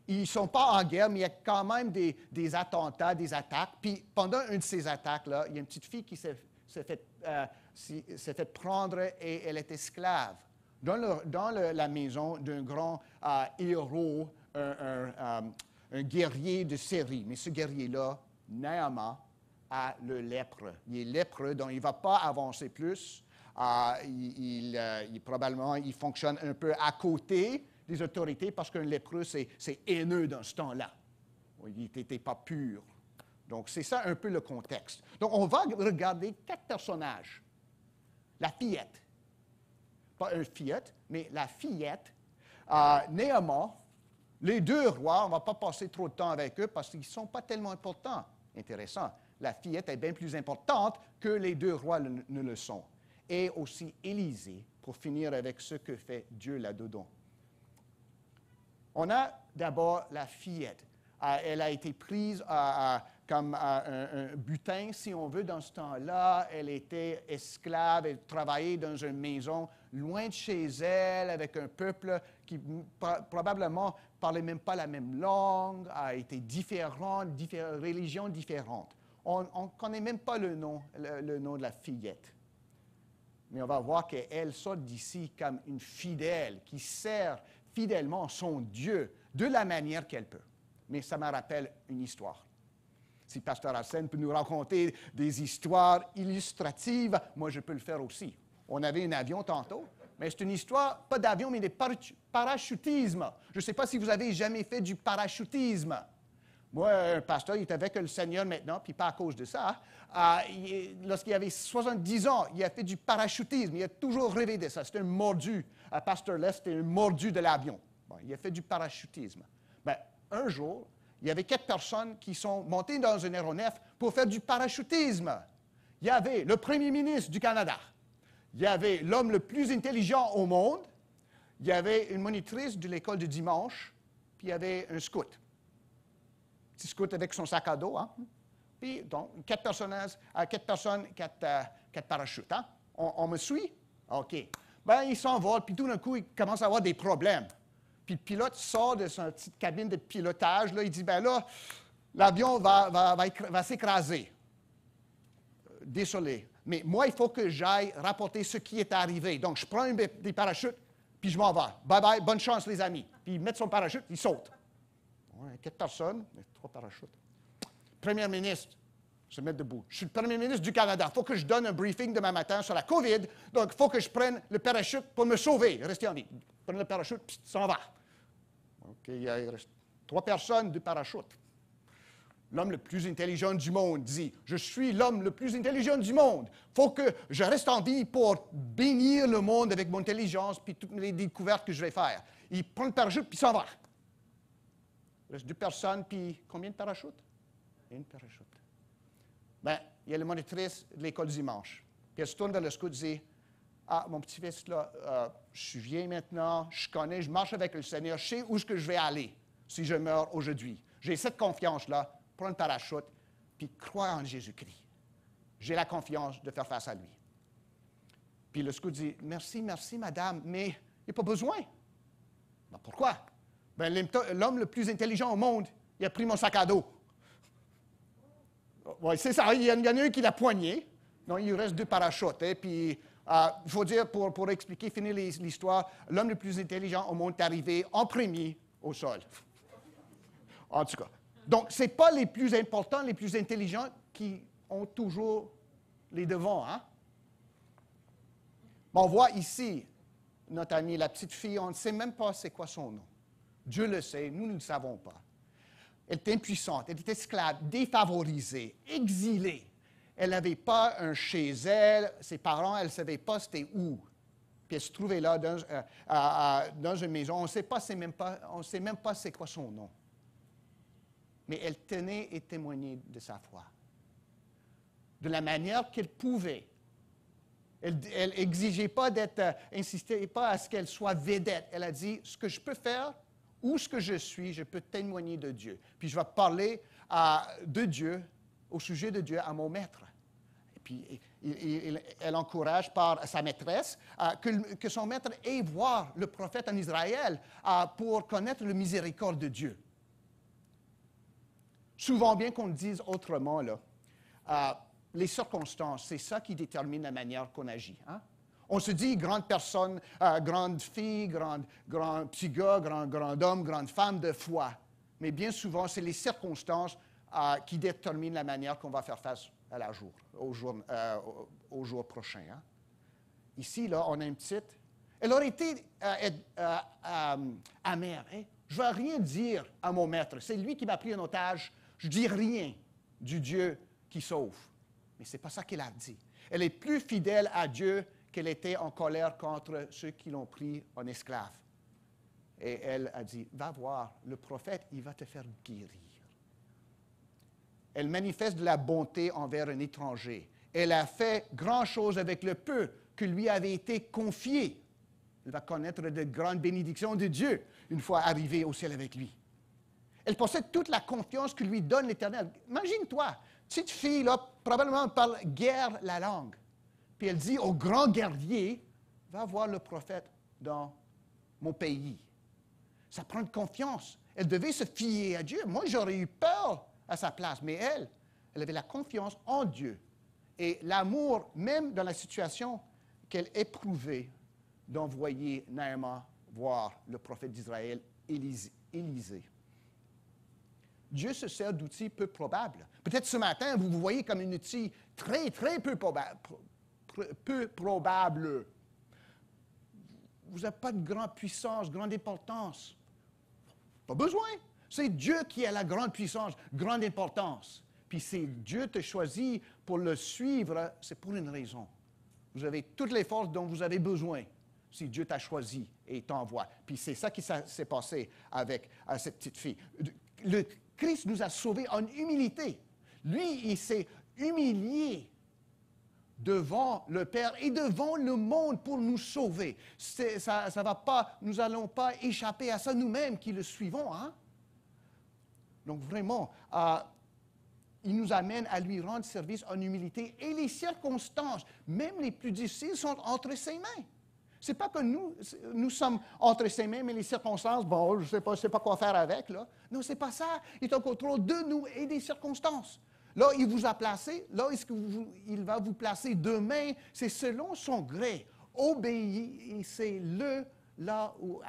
Ils ne sont pas en guerre, mais il y a quand même des attentats, des attaques. Puis pendant une de ces attaques-là, il y a une petite fille qui s'est fait prendre et elle est esclave dans la maison d'un grand héros, un guerrier de Syrie. Mais ce guerrier-là, Naaman, a le lèpre. Il est lépreux, donc il ne va pas avancer plus. Probablement, il fonctionne un peu à côté des autorités parce qu'un lépreux, c'est haineux dans ce temps-là. Il n'était pas pur. Donc, c'est ça un peu le contexte. Donc, on va regarder 4 personnages. La fillette. Pas un fillette, mais la fillette. Naaman, les 2 rois, on ne va pas passer trop de temps avec eux parce qu'ils ne sont pas tellement importants. Intéressant. La fillette est bien plus importante que les 2 rois ne le sont. Et aussi Élisée, pour finir avec ce que fait Dieu là-dedans. On a d'abord la fillette. Elle a été prise comme un butin, si on veut, dans ce temps-là. Elle était esclave, elle travaillait dans une maison loin de chez elle, avec un peuple qui probablement ne parlait même pas la même langue, a été différent, religions différentes. On ne connaît même pas le nom de la fillette. Mais on va voir qu'elle sort d'ici comme une fidèle qui sert fidèlement son Dieu de la manière qu'elle peut. Mais ça me rappelle une histoire. Si Pasteur Arsène peut nous raconter des histoires illustratives, moi je peux le faire aussi. On avait un avion tantôt, mais c'est une histoire, pas d'avion, mais de parachutisme. Je ne sais pas si vous avez jamais fait du parachutisme. Moi, un pasteur, il est avec le Seigneur maintenant, puis pas à cause de ça. Lorsqu'il avait 70 ans, il a fait du parachutisme. Il a toujours rêvé de ça. C'était un mordu. Pasteur Les, c'était un mordu de l'avion. Bon, il a fait du parachutisme. Bien, un jour, il y avait 4 personnes qui sont montées dans un aéronef pour faire du parachutisme. Il y avait le premier ministre du Canada. Il y avait l'homme le plus intelligent au monde. Il y avait une monitrice de l'école de dimanche. Puis il y avait un scout. Petit scout avec son sac à dos, hein? Puis, donc, 4 personnes, 4 parachutes, hein? On me suit? OK. Bien, il s'envole, puis tout d'un coup, il commence à avoir des problèmes. Puis le pilote sort de sa petite cabine de pilotage, là, il dit, bien là, l'avion va s'écraser. Désolé. Mais moi, il faut que j'aille rapporter ce qui est arrivé. Donc, je prends des parachutes, puis je m'en vais. Bye-bye, bonne chance, les amis. Puis il met son parachute, il saute. 4 personnes, 3 parachutes. Premier ministre se met debout. Je suis le premier ministre du Canada. Il faut que je donne un briefing demain matin sur la COVID. Donc, il faut que je prenne le parachute pour me sauver, rester en vie. Prends le parachute, puis s'en va. OK, il reste 3 personnes, 2 parachutes. L'homme le plus intelligent du monde dit, « Je suis l'homme le plus intelligent du monde. Il faut que je reste en vie pour bénir le monde avec mon intelligence puis toutes les découvertes que je vais faire. » Il prend le parachute, puis s'en va. Il reste 2 personnes, puis combien de parachutes? 1 parachute. Bien, il y a la monitrice de l'école dimanche. Puis elle se tourne vers le scout et dit, « Ah, mon petit-fils, là, je suis vieille maintenant, je connais, je marche avec le Seigneur, je sais où est-ce que je vais aller si je meurs aujourd'hui. J'ai cette confiance-là, prends le parachute, puis crois en Jésus-Christ. J'ai la confiance de faire face à lui. » Puis le scout dit, « Merci, madame, mais il n'y a pas besoin. » Ben, pourquoi? Ben, l'homme le plus intelligent au monde, il a pris mon sac à dos. Oui, c'est ça. Il y en a un qui l'a poigné. Donc, il reste 2 parachutes. Et puis, il faut dire, pour expliquer, finir l'histoire, l'homme le plus intelligent au monde est arrivé en premier au sol. En tout cas. Donc, ce n'est pas les plus importants, les plus intelligents qui ont toujours les devants. Hein? On voit ici notre amie, la petite fille, on ne sait même pas c'est quoi son nom. Dieu le sait, nous ne le savons pas. Elle est impuissante, elle est esclave, défavorisée, exilée. Elle n'avait pas un chez elle, ses parents, elle ne savait pas c'était où. Puis elle se trouvait là dans une maison, on ne sait même pas c'est quoi son nom. mais elle tenait et témoignait de sa foi. De la manière qu'elle pouvait. Elle n'exigeait pas insistait pas à ce qu'elle soit vedette. Elle a dit, ce que je peux faire, où ce que je suis, je peux témoigner de Dieu. Puis je vais parler de Dieu, au sujet de Dieu, à mon maître. Et puis elle encourage par sa maîtresse que son maître aille voir le prophète en Israël pour connaître la miséricorde de Dieu. Souvent bien qu'on le dise autrement, là, les circonstances, c'est ça qui détermine la manière qu'on agit. Hein? On se dit grande personne, grande fille, grand petit gars, grand homme, grande femme de foi. Mais bien souvent, c'est les circonstances qui déterminent la manière qu'on va faire face au jour prochain. Hein? Ici, là, on a une petite. Elle aurait été amère. Hein? Je ne vais rien dire à mon maître. C'est lui qui m'a pris en otage. Je ne dis rien du Dieu qui sauve. Mais ce n'est pas ça qu'elle a dit. Elle est plus fidèle à Dieu qu'elle était en colère contre ceux qui l'ont pris en esclave. Et elle a dit, va voir, le prophète, il va te faire guérir. Elle manifeste de la bonté envers un étranger. Elle a fait grand-chose avec le peu que lui avait été confié. Elle va connaître de grandes bénédictions de Dieu une fois arrivée au ciel avec lui. Elle possède toute la confiance que lui donne l'Éternel. Imagine-toi, cette fille, là, probablement parle guère la langue. Puis elle dit au grand guerrier, va voir le prophète dans mon pays. Ça prend de confiance. Elle devait se fier à Dieu. Moi, j'aurais eu peur à sa place, mais elle avait la confiance en Dieu. Et l'amour, même dans la situation qu'elle éprouvait, d'envoyer Naaman voir le prophète d'Israël, Élisée. Dieu se sert d'outils peu probables. Peut-être ce matin, vous vous voyez comme un outil très, très peu probable. Vous n'avez pas de grande puissance, grande importance. Pas besoin. C'est Dieu qui a la grande puissance, grande importance. Puis si Dieu te choisit pour le suivre, c'est pour une raison. Vous avez toutes les forces dont vous avez besoin si Dieu t'a choisi et t'envoie. Puis c'est ça qui s'est passé avec cette petite fille. Le Christ nous a sauvés en humilité. Lui, il s'est humilié devant le Père et devant le monde pour nous sauver. Ça va pas, nous n'allons pas échapper à ça nous-mêmes qui le suivons. Hein? Donc vraiment, il nous amène à lui rendre service en humilité et les circonstances, même les plus difficiles, sont entre ses mains. Ce n'est pas que nous sommes entre ses mains, mais les circonstances, bon, je ne sais pas quoi faire avec. Là. Non, ce n'est pas ça. Il est en contrôle de nous et des circonstances. Là, il vous a placé. Là, il va vous placer demain. C'est selon son gré. Obéissez-le là où...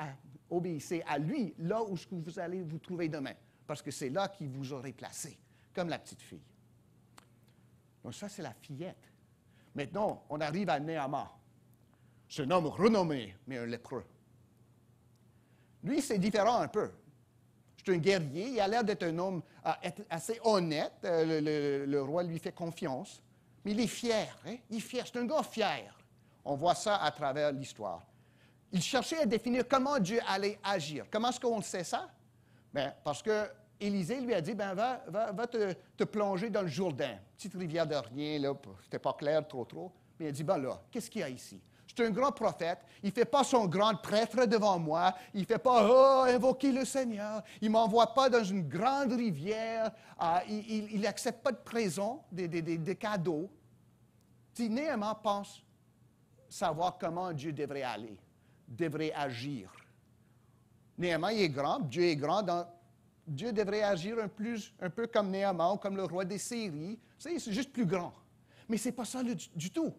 obéissez à lui, là où vous allez vous trouver demain. Parce que c'est là qu'il vous aurait placé, comme la petite fille. Donc ça, c'est la fillette. Maintenant, on arrive à Naaman. Ce homme renommé, mais un lépreux. Lui, c'est différent un peu. C'est un guerrier, il a l'air d'être un homme assez honnête. Le roi lui fait confiance. Mais il est fier. Hein? Il est fier, c'est un gars fier. On voit ça à travers l'histoire. Il cherchait à définir comment Dieu allait agir. Comment est-ce qu'on sait ça? Bien, parce que Élisée lui a dit, ben, va te plonger dans le Jourdain. Petite rivière de rien, là, c'était pas clair trop. Mais il a dit, ben là, qu'est-ce qu'il y a ici? C'est un grand prophète. Il ne fait pas son grand prêtre devant moi. Il ne fait pas invoquer le Seigneur. Il ne m'envoie pas dans une grande rivière. Il n'accepte pas de présents, des cadeaux. Naaman pense savoir comment Dieu devrait agir. Naaman il est grand, Dieu est grand. Dieu devrait agir un peu comme Naaman ou comme le roi des Syries. C'est juste plus grand. Mais ce n'est pas ça du tout.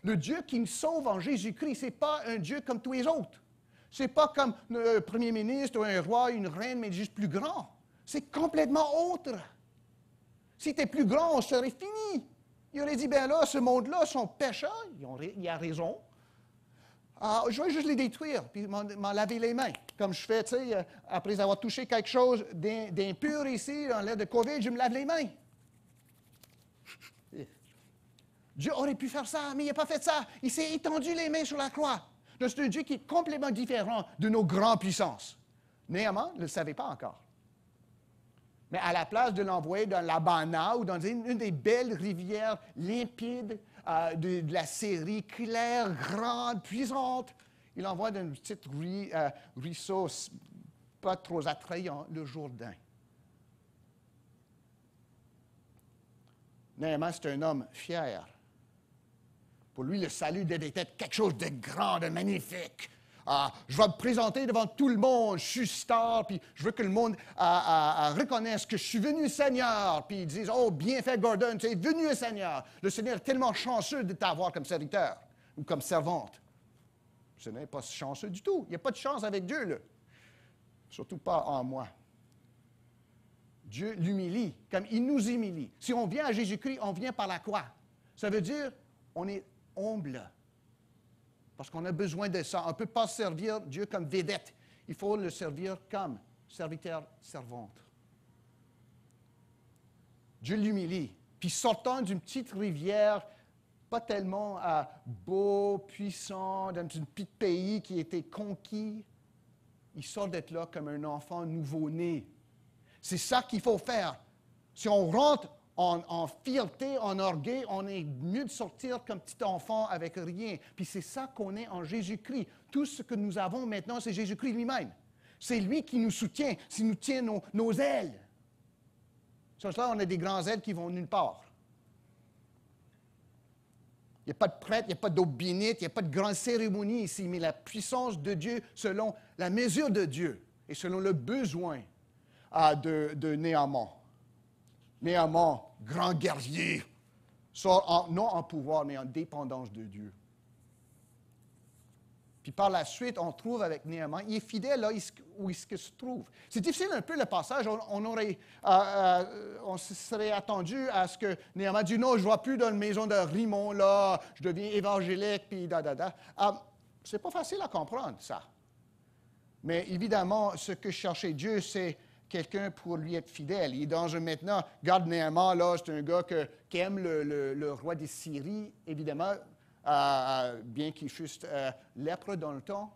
Le Dieu qui nous sauve en Jésus-Christ, ce n'est pas un Dieu comme tous les autres. Ce n'est pas comme un premier ministre ou un roi, une reine, mais juste plus grand. C'est complètement autre. Si c'était plus grand, on serait fini. Il aurait dit, bien là, ce monde-là sont pécheurs. Il a raison. Je vais juste les détruire, puis m'en laver les mains. Comme je fais, tu sais, après avoir touché quelque chose d'impur ici, en l'air de COVID, je me lave les mains. Dieu aurait pu faire ça, mais il n'a pas fait ça. Il s'est étendu les mains sur la croix. Donc, c'est un Dieu qui est complètement différent de nos grandes puissances. Naaman ne le savait pas encore. Mais à la place de l'envoyer dans l'Abana ou dans une des belles rivières limpides de la Syrie, claire, grande, puissante, il l'envoie dans une petite ruisseau pas trop attrayant, le Jourdain. Naaman, c'est un homme fier. Pour lui, le salut devait être quelque chose de grand, de magnifique. Je vais me présenter devant tout le monde, je suis star, puis je veux que le monde reconnaisse que je suis venu Seigneur, puis ils disent, oh, bien fait Gordon, tu es venu Seigneur. Le Seigneur est tellement chanceux de t'avoir comme serviteur ou comme servante. Ce n'est pas chanceux du tout. Il n'y a pas de chance avec Dieu, là. Surtout pas en moi. Dieu l'humilie, comme il nous humilie. Si on vient à Jésus-Christ, on vient par la croix. Ça veut dire on est humble. Parce qu'on a besoin de ça. On ne peut pas servir Dieu comme vedette. Il faut le servir comme serviteur, servante. Dieu l'humilie. Puis sortant d'une petite rivière, pas tellement beau, puissant, dans un petit pays qui était conquis, il sort d'être là comme un enfant nouveau-né. C'est ça qu'il faut faire. Si on rentre en fierté, en orgueil, on est mieux de sortir comme petit enfant avec rien. Puis c'est ça qu'on est en Jésus-Christ. Tout ce que nous avons maintenant, c'est Jésus-Christ lui-même. C'est lui qui nous soutient, qui nous tient nos ailes. Sur ça, on a des grands ailes qui vont nulle part. Il n'y a pas de prêtre, il n'y a pas d'eau bénite, il n'y a pas de grande cérémonie ici, mais la puissance de Dieu selon la mesure de Dieu et selon le besoin de Naaman. Naaman, grand guerrier, sort non en pouvoir, mais en dépendance de Dieu. Puis par la suite, on trouve avec Naaman, il est fidèle là où il se trouve. C'est difficile un peu le passage. On se serait attendu à ce que Naaman dise non, je ne vais plus dans la maison de Rimon, là, je deviens évangélique, puis c'est pas facile à comprendre, ça. Mais évidemment, ce que cherchait Dieu, c'est quelqu'un pour lui être fidèle. Il est dans un maintenant, regarde Naaman, là, c'est un gars qui aime le roi de Syrie, évidemment, bien qu'il fût lèpre dans le temps.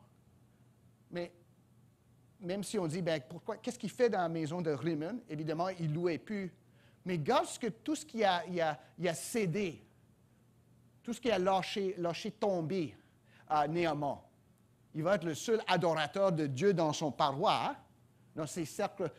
Mais même si on dit, ben pourquoi, qu'est-ce qu'il fait dans la maison de Rimon? Évidemment, il ne louait plus. Mais regarde tout ce qu'il a cédé, tout ce qu'il a lâché tomber à Naaman. Il va être le seul adorateur de Dieu dans son paroisse, hein? Dans ses cercles,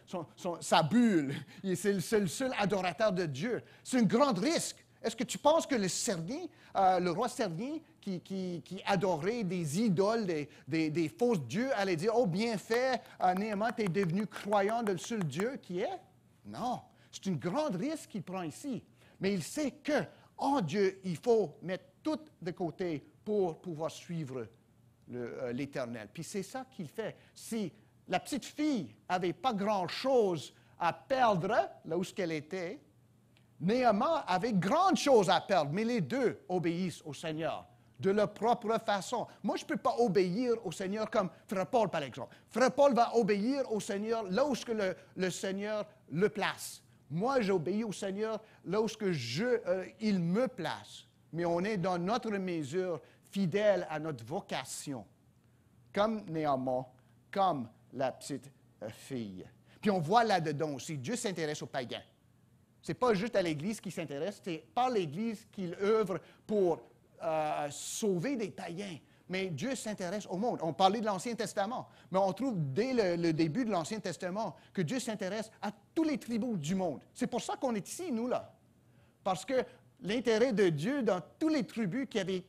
sa bulle. C'est le seul adorateur de Dieu. C'est un grand risque. Est-ce que tu penses que le roi Servien, qui adorait des idoles, des fausses dieux, allait dire, oh, bien fait, Naaman, tu es devenu croyant de le seul Dieu qui est? Non. C'est un grand risque qu'il prend ici. Mais il sait qu'en Dieu, il faut mettre tout de côté pour pouvoir suivre l'Éternel. Puis c'est ça qu'il fait. Si la petite fille n'avait pas grand-chose à perdre là où elle était, Naaman avait grande chose à perdre, mais les deux obéissent au Seigneur de leur propre façon. Moi, je ne peux pas obéir au Seigneur comme Frère Paul, par exemple. Frère Paul va obéir au Seigneur là où le Seigneur le place. Moi, j'obéis au Seigneur là où il me place. Mais on est dans notre mesure fidèle à notre vocation, comme Naaman, comme la petite fille. Puis on voit là-dedans aussi, Dieu s'intéresse aux païens. Ce n'est pas juste à l'Église qu'il s'intéresse, c'est par l'Église qu'il œuvre pour sauver des païens. Mais Dieu s'intéresse au monde. On parlait de l'Ancien Testament, mais on trouve dès le début de l'Ancien Testament que Dieu s'intéresse à tous les tribus du monde. C'est pour ça qu'on est ici, nous, là. Parce que l'intérêt de Dieu dans tous les tribus qui avaient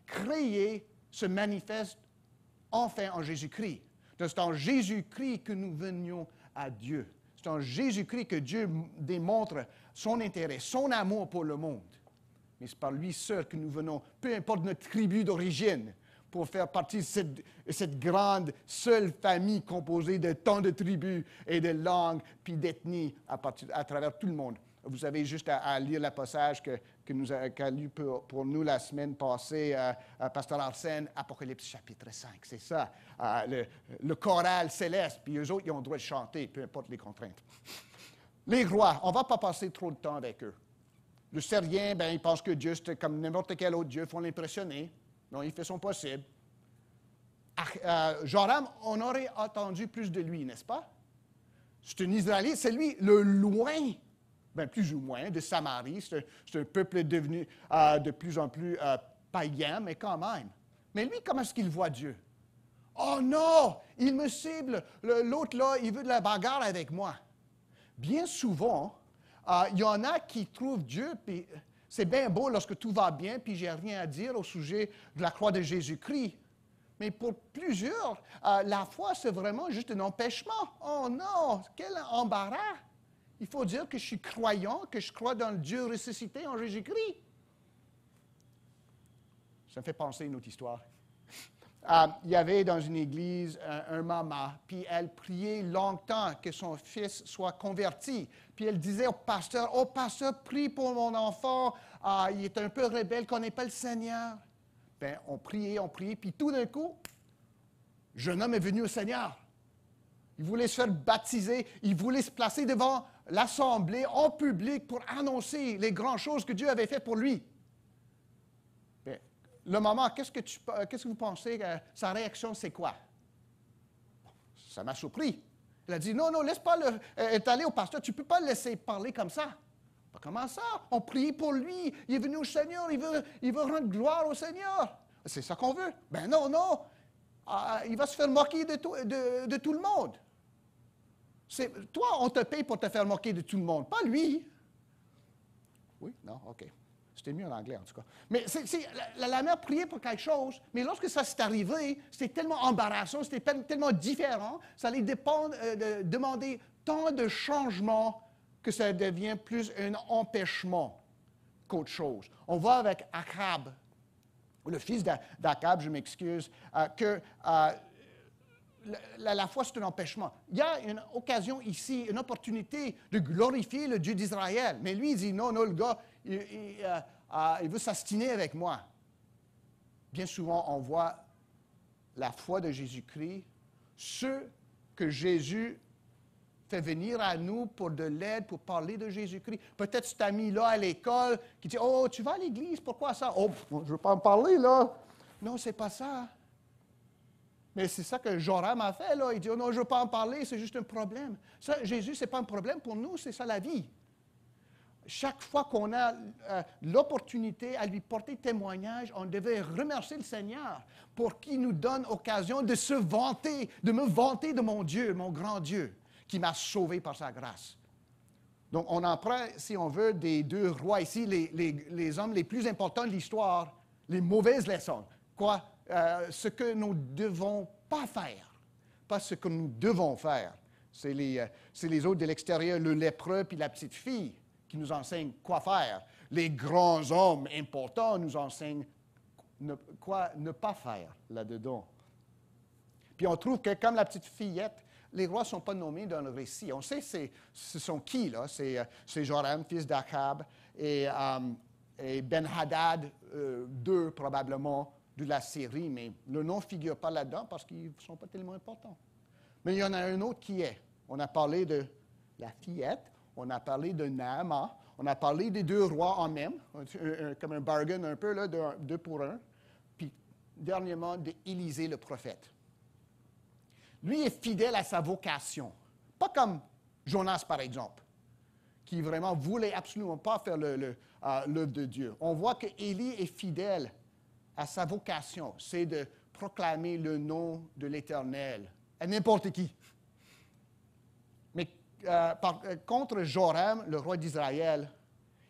créé se manifeste enfin en Jésus-Christ. C'est en Jésus-Christ que nous venions à Dieu. C'est en Jésus-Christ que Dieu démontre son intérêt, son amour pour le monde. Mais c'est par lui seul que nous venons, peu importe notre tribu d'origine, pour faire partie de cette grande, seule famille composée de tant de tribus et de langues, puis d'ethnies à travers tout le monde. Vous avez juste à lire le passage qu'a lu pour nous la semaine passée, Pasteur Arsène, Apocalypse chapitre 5. C'est ça, le choral céleste, puis eux autres, ils ont le droit de chanter, peu importe les contraintes. Les rois, on ne va pas passer trop de temps avec eux. Le Syrien, ben, il pense que Dieu, c'est comme n'importe quel autre Dieu, il faut l'impressionner. Non, il fait son possible. Joram, on aurait attendu plus de lui, n'est-ce pas? C'est un Israélite, c'est lui le loin, ben plus ou moins, de Samarie. C'est un peuple devenu de plus en plus païen, mais quand même. Mais lui, comment est-ce qu'il voit Dieu? Oh non, il me cible. L'autre là, il veut de la bagarre avec moi. Bien souvent, il y en a qui trouvent Dieu, puis c'est bien beau lorsque tout va bien, puis j'ai rien à dire au sujet de la croix de Jésus-Christ. Mais pour plusieurs, la foi, c'est vraiment juste un empêchement. Oh non, quel embarras! Il faut dire que je suis croyant, que je crois dans le Dieu ressuscité en Jésus-Christ. Ça me fait penser à une autre histoire. Il y avait dans une église un maman, puis elle priait longtemps que son fils soit converti. Puis elle disait au pasteur, « Oh, pasteur, prie pour mon enfant, il est un peu rebelle, ne connaît pas le Seigneur. » Bien, on priait, puis tout d'un coup, le jeune homme est venu au Seigneur. Il voulait se faire baptiser, il voulait se placer devant l'assemblée en public pour annoncer les grandes choses que Dieu avait faites pour lui. Bien, le maman, qu'est-ce que vous pensez, sa réaction, c'est quoi? Ça m'a surpris. Elle a dit, non, laisse pas être allé au pasteur, tu ne peux pas le laisser parler comme ça. Comment ça? On prie pour lui, il est venu au Seigneur, il veut rendre gloire au Seigneur. C'est ça qu'on veut. Ben non, il va se faire moquer de tout le monde. Toi, on te paye pour te faire moquer de tout le monde, pas lui. Oui? Non? OK. C'était mieux en anglais, en tout cas. Mais la mère priait pour quelque chose, mais lorsque ça s'est arrivé, c'était tellement embarrassant, c'était tellement différent, ça allait demander tant de changements que ça devient plus un empêchement qu'autre chose. On voit avec Achab, le fils d'Achab, je m'excuse, que la foi, c'est un empêchement. Il y a une occasion ici, une opportunité de glorifier le Dieu d'Israël. Mais lui, il dit, non, le gars, il veut s'astiner avec moi. Bien souvent, on voit la foi de Jésus-Christ, ceux que Jésus fait venir à nous pour de l'aide, pour parler de Jésus-Christ. Peut-être cet ami-là à l'école qui dit, « Oh, tu vas à l'église, pourquoi ça? »« Oh, je ne veux pas en parler, là. » Non, c'est pas ça. Mais c'est ça que Joram a fait, là. Il dit, « Oh non, je ne veux pas en parler, c'est juste un problème. » Ça, Jésus, ce n'est pas un problème pour nous, c'est ça la vie. Chaque fois qu'on a l'opportunité à lui porter témoignage, on devait remercier le Seigneur pour qu'il nous donne occasion de se vanter, de me vanter de mon Dieu, mon grand Dieu, qui m'a sauvé par sa grâce. Donc, on en prend, si on veut, des deux rois ici, les hommes les plus importants de l'histoire, les mauvaises leçons. Quoi? Ce que nous ne devons pas faire, pas ce que nous devons faire. C'est les autres de l'extérieur, le lépreux puis la petite fille, qui nous enseignent quoi faire. Les grands hommes importants nous enseignent quoi ne pas faire là-dedans. Puis on trouve que, comme la petite fillette, les rois ne sont pas nommés dans le récit. On sait ce sont qui, là? C'est Joram, fils d'Achab, et Ben-Hadad, deux probablement, de la Syrie, mais le nom ne figure pas là-dedans parce qu'ils ne sont pas tellement importants. Mais il y en a un autre qui est. On a parlé de la fillette, on a parlé de Naaman, on a parlé des deux rois en même, comme un bargain un peu, là, deux pour un, puis dernièrement d'Élisée le prophète. Lui est fidèle à sa vocation, pas comme Jonas par exemple, qui vraiment voulait absolument pas faire l'œuvre de Dieu. On voit que Élie est fidèle à sa vocation, c'est de proclamer le nom de l'Éternel à n'importe qui. Mais contre Joram, le roi d'Israël,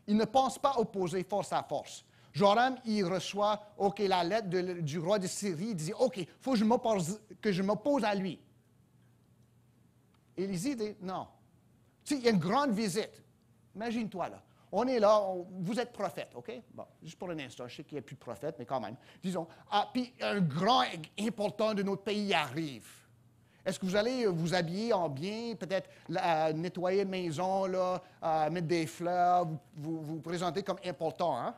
il ne pense pas opposer force à force. Joram, il reçoit, OK, la lettre du roi de Syrie, il dit, OK, il faut que je m'oppose à lui. Élisée dit, non. Tu sais, il y a une grande visite. Imagine-toi, là. On est là, vous êtes prophète, OK? Bon, juste pour un instant, je sais qu'il n'y a plus de prophète, mais quand même. Disons, puis un grand important de notre pays arrive. Est-ce que vous allez vous habiller en bien, peut-être nettoyer la maison, là, mettre des fleurs, vous présenter comme important, hein?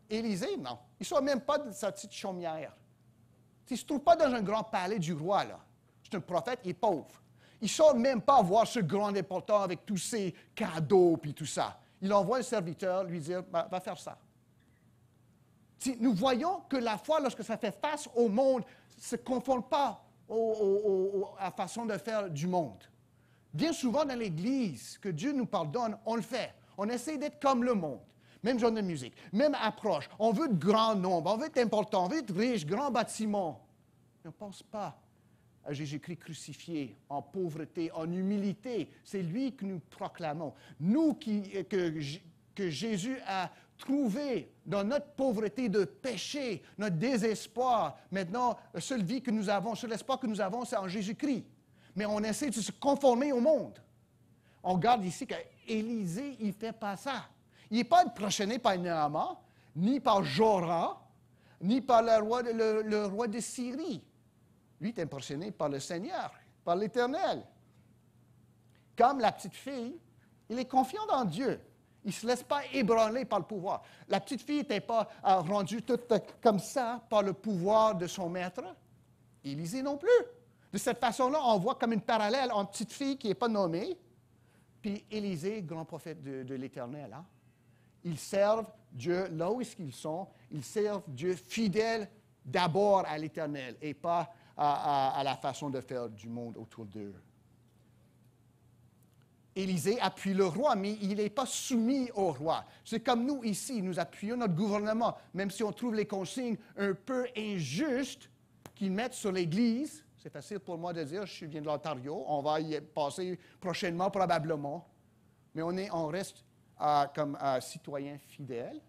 Élisée, non. Il ne sort même pas de sa petite chaumière. Il ne se trouve pas dans un grand palais du roi, là. C'est un prophète, il est pauvre. Il ne sort même pas voir ce grand important avec tous ses cadeaux et tout ça. Il envoie un serviteur lui dire, va faire ça. Nous voyons que la foi, lorsque ça fait face au monde, ne se conforme pas à la façon de faire du monde. Bien souvent dans l'Église, que Dieu nous pardonne, on le fait. On essaie d'être comme le monde. Même genre de musique, même approche. On veut de grands nombres, on veut être important, on veut être riche, grand bâtiment. Mais on ne pense pas à Jésus-Christ crucifié, en pauvreté, en humilité. C'est lui que nous proclamons. Nous que Jésus a trouvé dans notre pauvreté de péché, notre désespoir. Maintenant, la seule vie que nous avons, le seul espoir que nous avons, c'est en Jésus-Christ. Mais on essaie de se conformer au monde. On regarde ici qu'Élisée, il ne fait pas ça. Il n'est pas impressionné par Naaman, ni par Joram, ni par le roi de Syrie. Lui est impressionné par le Seigneur, par l'Éternel. Comme la petite fille, il est confiant en Dieu. Il ne se laisse pas ébranler par le pouvoir. La petite fille n'était pas rendue toute comme ça par le pouvoir de son maître. Élisée non plus. De cette façon-là, on voit comme une parallèle entre petite fille qui n'est pas nommée, puis Élisée, grand prophète de l'Éternel. Hein? Ils servent Dieu là où ils sont. Ils servent Dieu fidèle d'abord à l'Éternel et pas à la façon de faire du monde autour d'eux. Élisée appuie le roi, mais il n'est pas soumis au roi. C'est comme nous ici, nous appuyons notre gouvernement, même si on trouve les consignes un peu injustes qu'ils mettent sur l'Église. C'est facile pour moi de dire, je viens de l'Ontario, on va y passer prochainement probablement, mais on reste comme citoyen fidèle,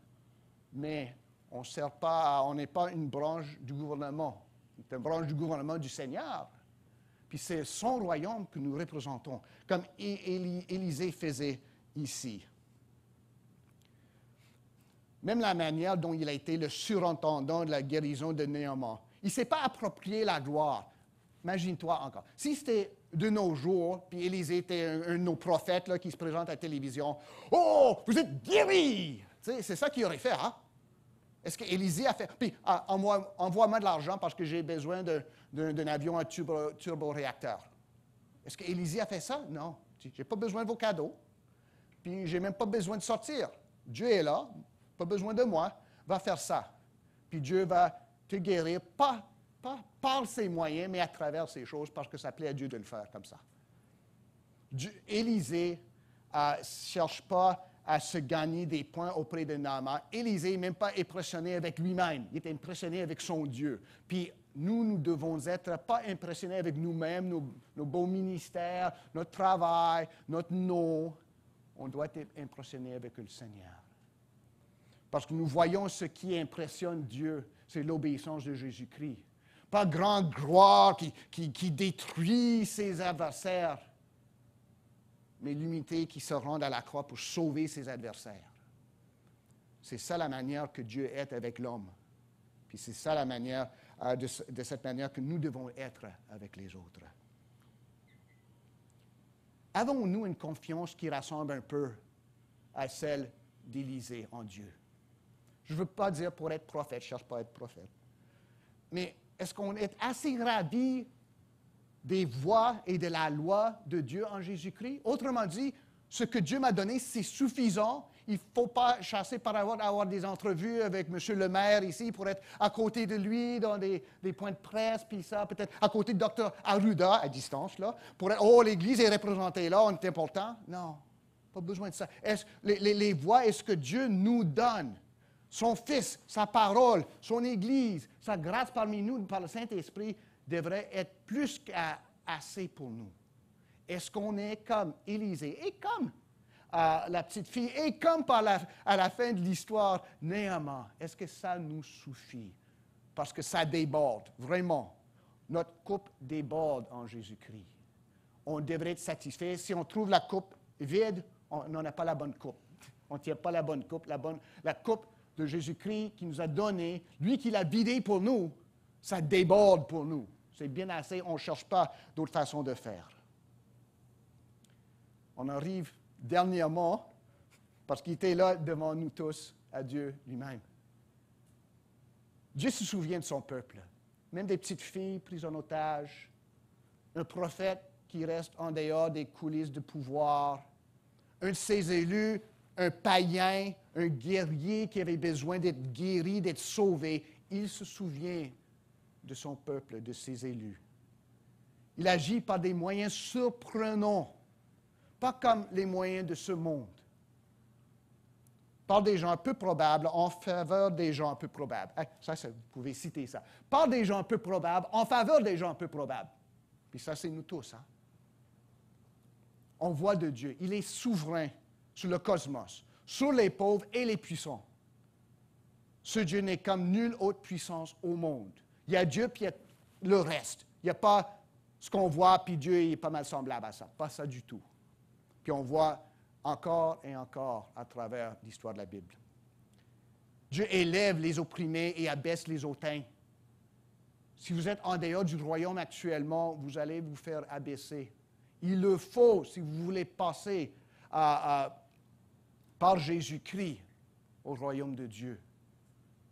mais on n'est pas une branche du gouvernement. C'est une branche du gouvernement du Seigneur. Puis c'est son royaume que nous représentons, comme Élisée faisait ici. Même la manière dont il a été le surintendant de la guérison de Naaman. Il ne s'est pas approprié la gloire. Imagine-toi encore. Si c'était de nos jours, puis Élisée était un de nos prophètes là, qui se présente à la télévision, « Oh, vous êtes guéris! » C'est ça qu'il aurait fait, hein? Est-ce qu'Élisée a fait... Puis, envoie-moi de l'argent parce que j'ai besoin d'un avion à turboréacteur. Est-ce qu'Élisée a fait ça? Non. Je n'ai pas besoin de vos cadeaux. Puis, je n'ai même pas besoin de sortir. Dieu est là, pas besoin de moi, va faire ça. Puis, Dieu va te guérir, pas par ses moyens, mais à travers ces choses, parce que ça plaît à Dieu de le faire comme ça. Élisée ne cherche pas à se gagner des points auprès de Naaman. Élisée n'est même pas impressionné avec lui-même. Il est impressionné avec son Dieu. Puis nous devons être pas impressionnés avec nous-mêmes, nos beaux ministères, notre travail, notre nom. On doit être impressionné avec le Seigneur. Parce que nous voyons ce qui impressionne Dieu, c'est l'obéissance de Jésus-Christ. Pas grande gloire qui détruit ses adversaires, mais l'humilité qui se rend à la croix pour sauver ses adversaires. C'est ça la manière que Dieu est avec l'homme. Puis c'est ça la manière, de cette manière que nous devons être avec les autres. Avons-nous une confiance qui ressemble un peu à celle d'Élisée en Dieu? Je ne veux pas dire pour être prophète, je ne cherche pas à être prophète. Mais est-ce qu'on est assez ravis des voies et de la loi de Dieu en Jésus-Christ? Autrement dit, ce que Dieu m'a donné, c'est suffisant. Il ne faut pas chasser par avoir des entrevues avec M. le maire ici pour être à côté de lui dans des points de presse, puis ça, peut-être à côté de Dr. Arruda, à distance, là, pour être, oh, l'Église est représentée là, on est important. Non, pas besoin de ça. Les voies, est-ce que Dieu nous donne? Son Fils, sa parole, son Église, sa grâce parmi nous, par le Saint-Esprit, devrait être plus qu'assez pour nous. Est-ce qu'on est comme Élisée et comme la petite fille et comme à la fin de l'histoire, Naaman? Est-ce que ça nous suffit? Parce que ça déborde, vraiment. Notre coupe déborde en Jésus-Christ. On devrait être satisfait. Si on trouve la coupe vide, on n'en a pas la bonne coupe. On ne tient pas la bonne coupe. La coupe de Jésus-Christ qui nous a donné, lui qui l'a vidé pour nous, ça déborde pour nous. C'est bien assez, on ne cherche pas d'autre façon de faire. On arrive dernièrement, parce qu'il était là devant nous tous, à Dieu lui-même. Dieu se souvient de son peuple, même des petites filles prises en otage, un prophète qui reste en dehors des coulisses de pouvoir, un de ses élus, un païen, un guerrier qui avait besoin d'être guéri, d'être sauvé. Il se souvient de son peuple, de ses élus. Il agit par des moyens surprenants pas comme les moyens de ce monde. Par des gens peu probables, en faveur des gens peu probables. Ça, vous pouvez citer ça. Par des gens peu probables, en faveur des gens peu probables. Puis ça, c'est nous tous. Hein? On voit de Dieu. Il est souverain sur le cosmos, sur les pauvres et les puissants. Ce Dieu n'est comme nulle autre puissance au monde. Il y a Dieu, puis il y a le reste. Il n'y a pas ce qu'on voit, puis Dieu est pas mal semblable à ça. Pas ça du tout. Puis on voit encore et encore à travers l'histoire de la Bible. Dieu élève les opprimés et abaisse les hautains. Si vous êtes en dehors du royaume actuellement, vous allez vous faire abaisser. Il le faut si vous voulez passer par Jésus-Christ au royaume de Dieu.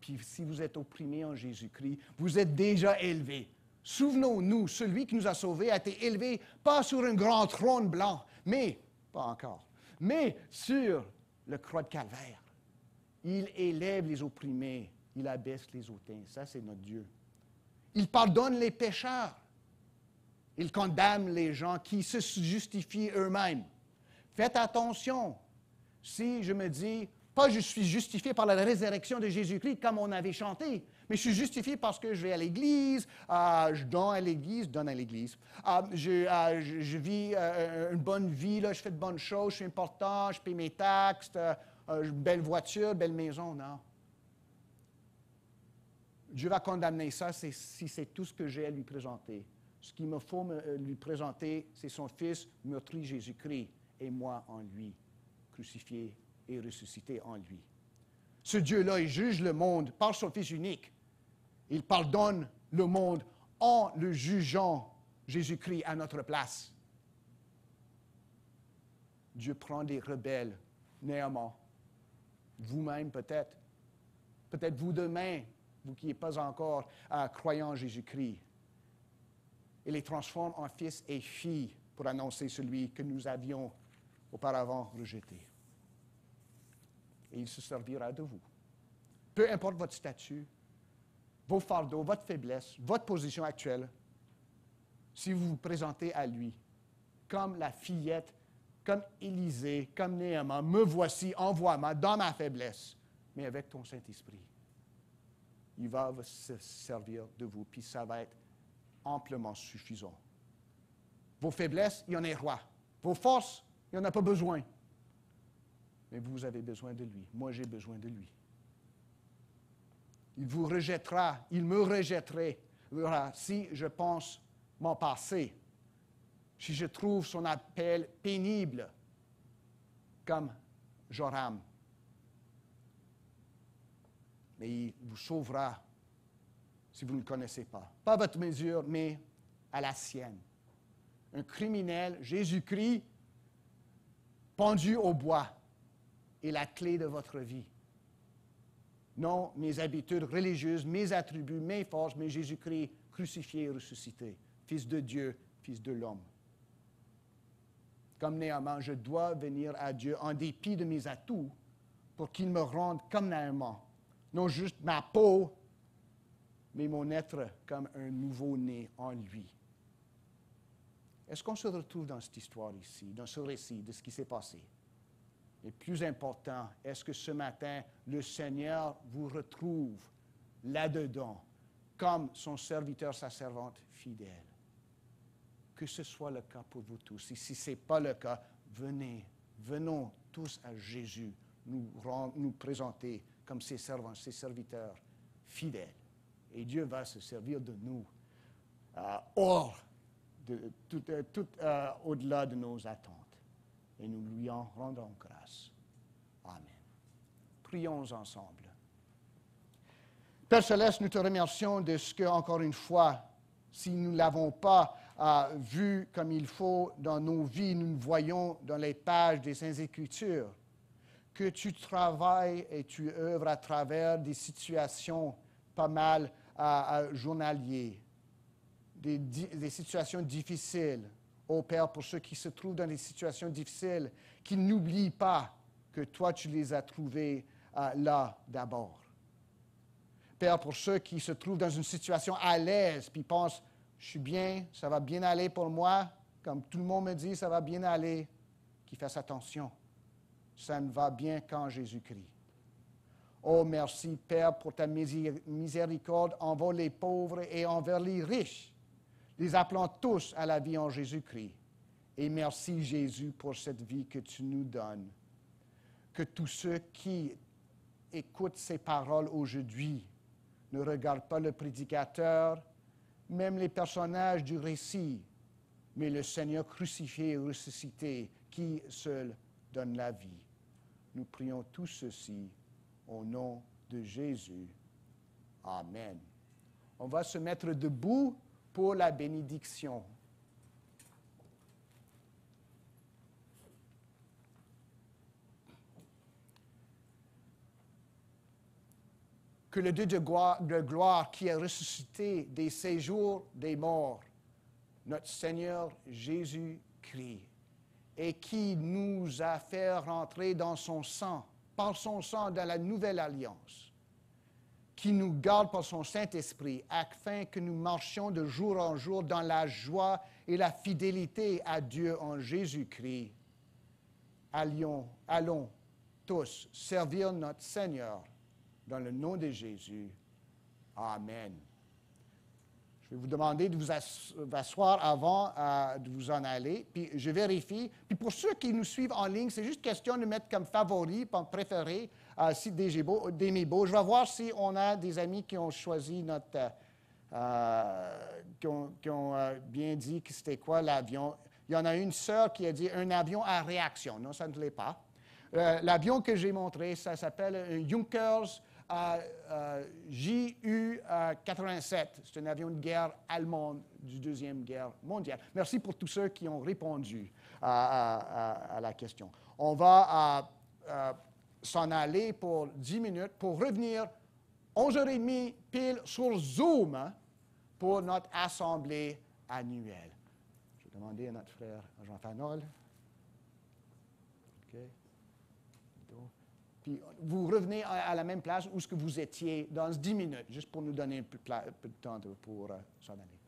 Puis si vous êtes opprimé en Jésus-Christ, vous êtes déjà élevé. Souvenons-nous, celui qui nous a sauvés a été élevé pas sur un grand trône blanc, mais, pas encore, mais sur le croix de Calvaire. Il élève les opprimés, il abaisse les hautains. Ça, c'est notre Dieu. Il pardonne les pécheurs. Il condamne les gens qui se justifient eux-mêmes. Faites attention. Si je me dis, pas je suis justifié par la résurrection de Jésus-Christ comme on avait chanté, mais je suis justifié parce que je vais à l'Église, je donne à l'Église, je vis une bonne vie, là, je fais de bonnes choses, je suis important, je paye mes taxes, belle voiture, belle maison, non. Dieu va condamner ça si c'est tout ce que j'ai à lui présenter. Ce qu'il me faut lui présenter, c'est son Fils meurtri Jésus-Christ et moi en lui, crucifié et ressuscité en lui. Ce Dieu-là, il juge le monde par son Fils unique. Il pardonne le monde en le jugeant Jésus-Christ à notre place. Dieu prend des rebelles, néanmoins. Vous-même peut-être. Peut-être vous demain, vous qui n'êtes pas encore croyant en Jésus-Christ. Et les transforme en fils et filles pour annoncer celui que nous avions auparavant rejeté. Et il se servira de vous. Peu importe votre statut, vos fardeaux, votre faiblesse, votre position actuelle, si vous vous présentez à lui, comme la fillette, comme Élisée, comme Néhémie, me voici, envoie-moi dans ma faiblesse, mais avec ton Saint-Esprit. Il va se servir de vous, puis ça va être amplement suffisant. Vos faiblesses, il y en a roi. Vos forces, il n'y en a pas besoin. Mais vous avez besoin de lui. Moi, j'ai besoin de lui. Il vous rejettera, il me rejetterait si je pense mon passé, si je trouve son appel pénible, comme Joram. Mais il vous sauvera si vous ne le connaissez pas. Pas à votre mesure, mais à la sienne. Un criminel, Jésus-Christ, pendu au bois, est la clé de votre vie. Non mes habitudes religieuses, mes attributs, mes forces, mais Jésus-Christ crucifié et ressuscité, Fils de Dieu, Fils de l'homme. Comme Néhémie, je dois venir à Dieu en dépit de mes atouts pour qu'il me rende comme Néhémie. Non juste ma peau, mais mon être comme un nouveau-né en lui. Est-ce qu'on se retrouve dans cette histoire ici, dans ce récit de ce qui s'est passé? Et plus important, est-ce que ce matin, le Seigneur vous retrouve là-dedans, comme son serviteur, sa servante fidèle? Que ce soit le cas pour vous tous. Et si ce n'est pas le cas, venons tous à Jésus, nous présenter comme ses servants, ses serviteurs fidèles. Et Dieu va se servir de nous au-delà de nos attentes. Et nous lui en rendons grâce. Amen. Prions ensemble. Père Céleste, nous te remercions de ce que, encore une fois, si nous ne l'avons pas vu comme il faut dans nos vies, nous le voyons dans les pages des Saintes Écritures, que tu travailles et tu œuvres à travers des situations pas mal journalières, des situations difficiles. Ô Père, pour ceux qui se trouvent dans des situations difficiles, qu'ils n'oublient pas que toi, tu les as trouvés là d'abord. Père, pour ceux qui se trouvent dans une situation à l'aise, puis pensent, je suis bien, ça va bien aller pour moi, comme tout le monde me dit, ça va bien aller. qui fasse attention. Ça ne va bien qu'en Jésus-Christ. Oh, merci, Père, pour ta miséricorde envers les pauvres et envers les riches, les appelant tous à la vie en Jésus-Christ. Et merci, Jésus, pour cette vie que tu nous donnes. Que tous ceux qui écoutent ces paroles aujourd'hui ne regardent pas le prédicateur, même les personnages du récit, mais le Seigneur crucifié et ressuscité qui seul donne la vie. Nous prions tout ceci au nom de Jésus. Amen. On va se mettre debout pour la bénédiction. Que le Dieu de gloire qui a ressuscité des séjours des morts, notre Seigneur Jésus-Christ, et qui nous a fait rentrer dans son sang, par son sang dans la nouvelle alliance, qui nous garde par son Saint-Esprit, afin que nous marchions de jour en jour dans la joie et la fidélité à Dieu en Jésus-Christ. Allons tous servir notre Seigneur dans le nom de Jésus. Amen. Je vais vous demander de vous asseoir avant de vous en aller, puis je vérifie. Puis pour ceux qui nous suivent en ligne, c'est juste question de mettre comme favori, comme préféré, site d'Aimé-Beau. Je vais voir si on a des amis qui ont choisi notre... qui ont bien dit que c'était quoi l'avion. Il y en a une sœur qui a dit un avion à réaction. Non, ça ne l'est pas. L'avion que j'ai montré, ça s'appelle un Junkers JU-87. C'est un avion de guerre allemand du Deuxième Guerre mondiale. Merci pour tous ceux qui ont répondu à la question. On va s'en aller pour 10 minutes pour revenir 11h30 pile sur Zoom pour notre assemblée annuelle. Je vais demander à notre frère Jean Fanol. OK. Puis vous revenez à la même place où ce que vous étiez dans 10 minutes, juste pour nous donner un peu de temps pour s'en aller.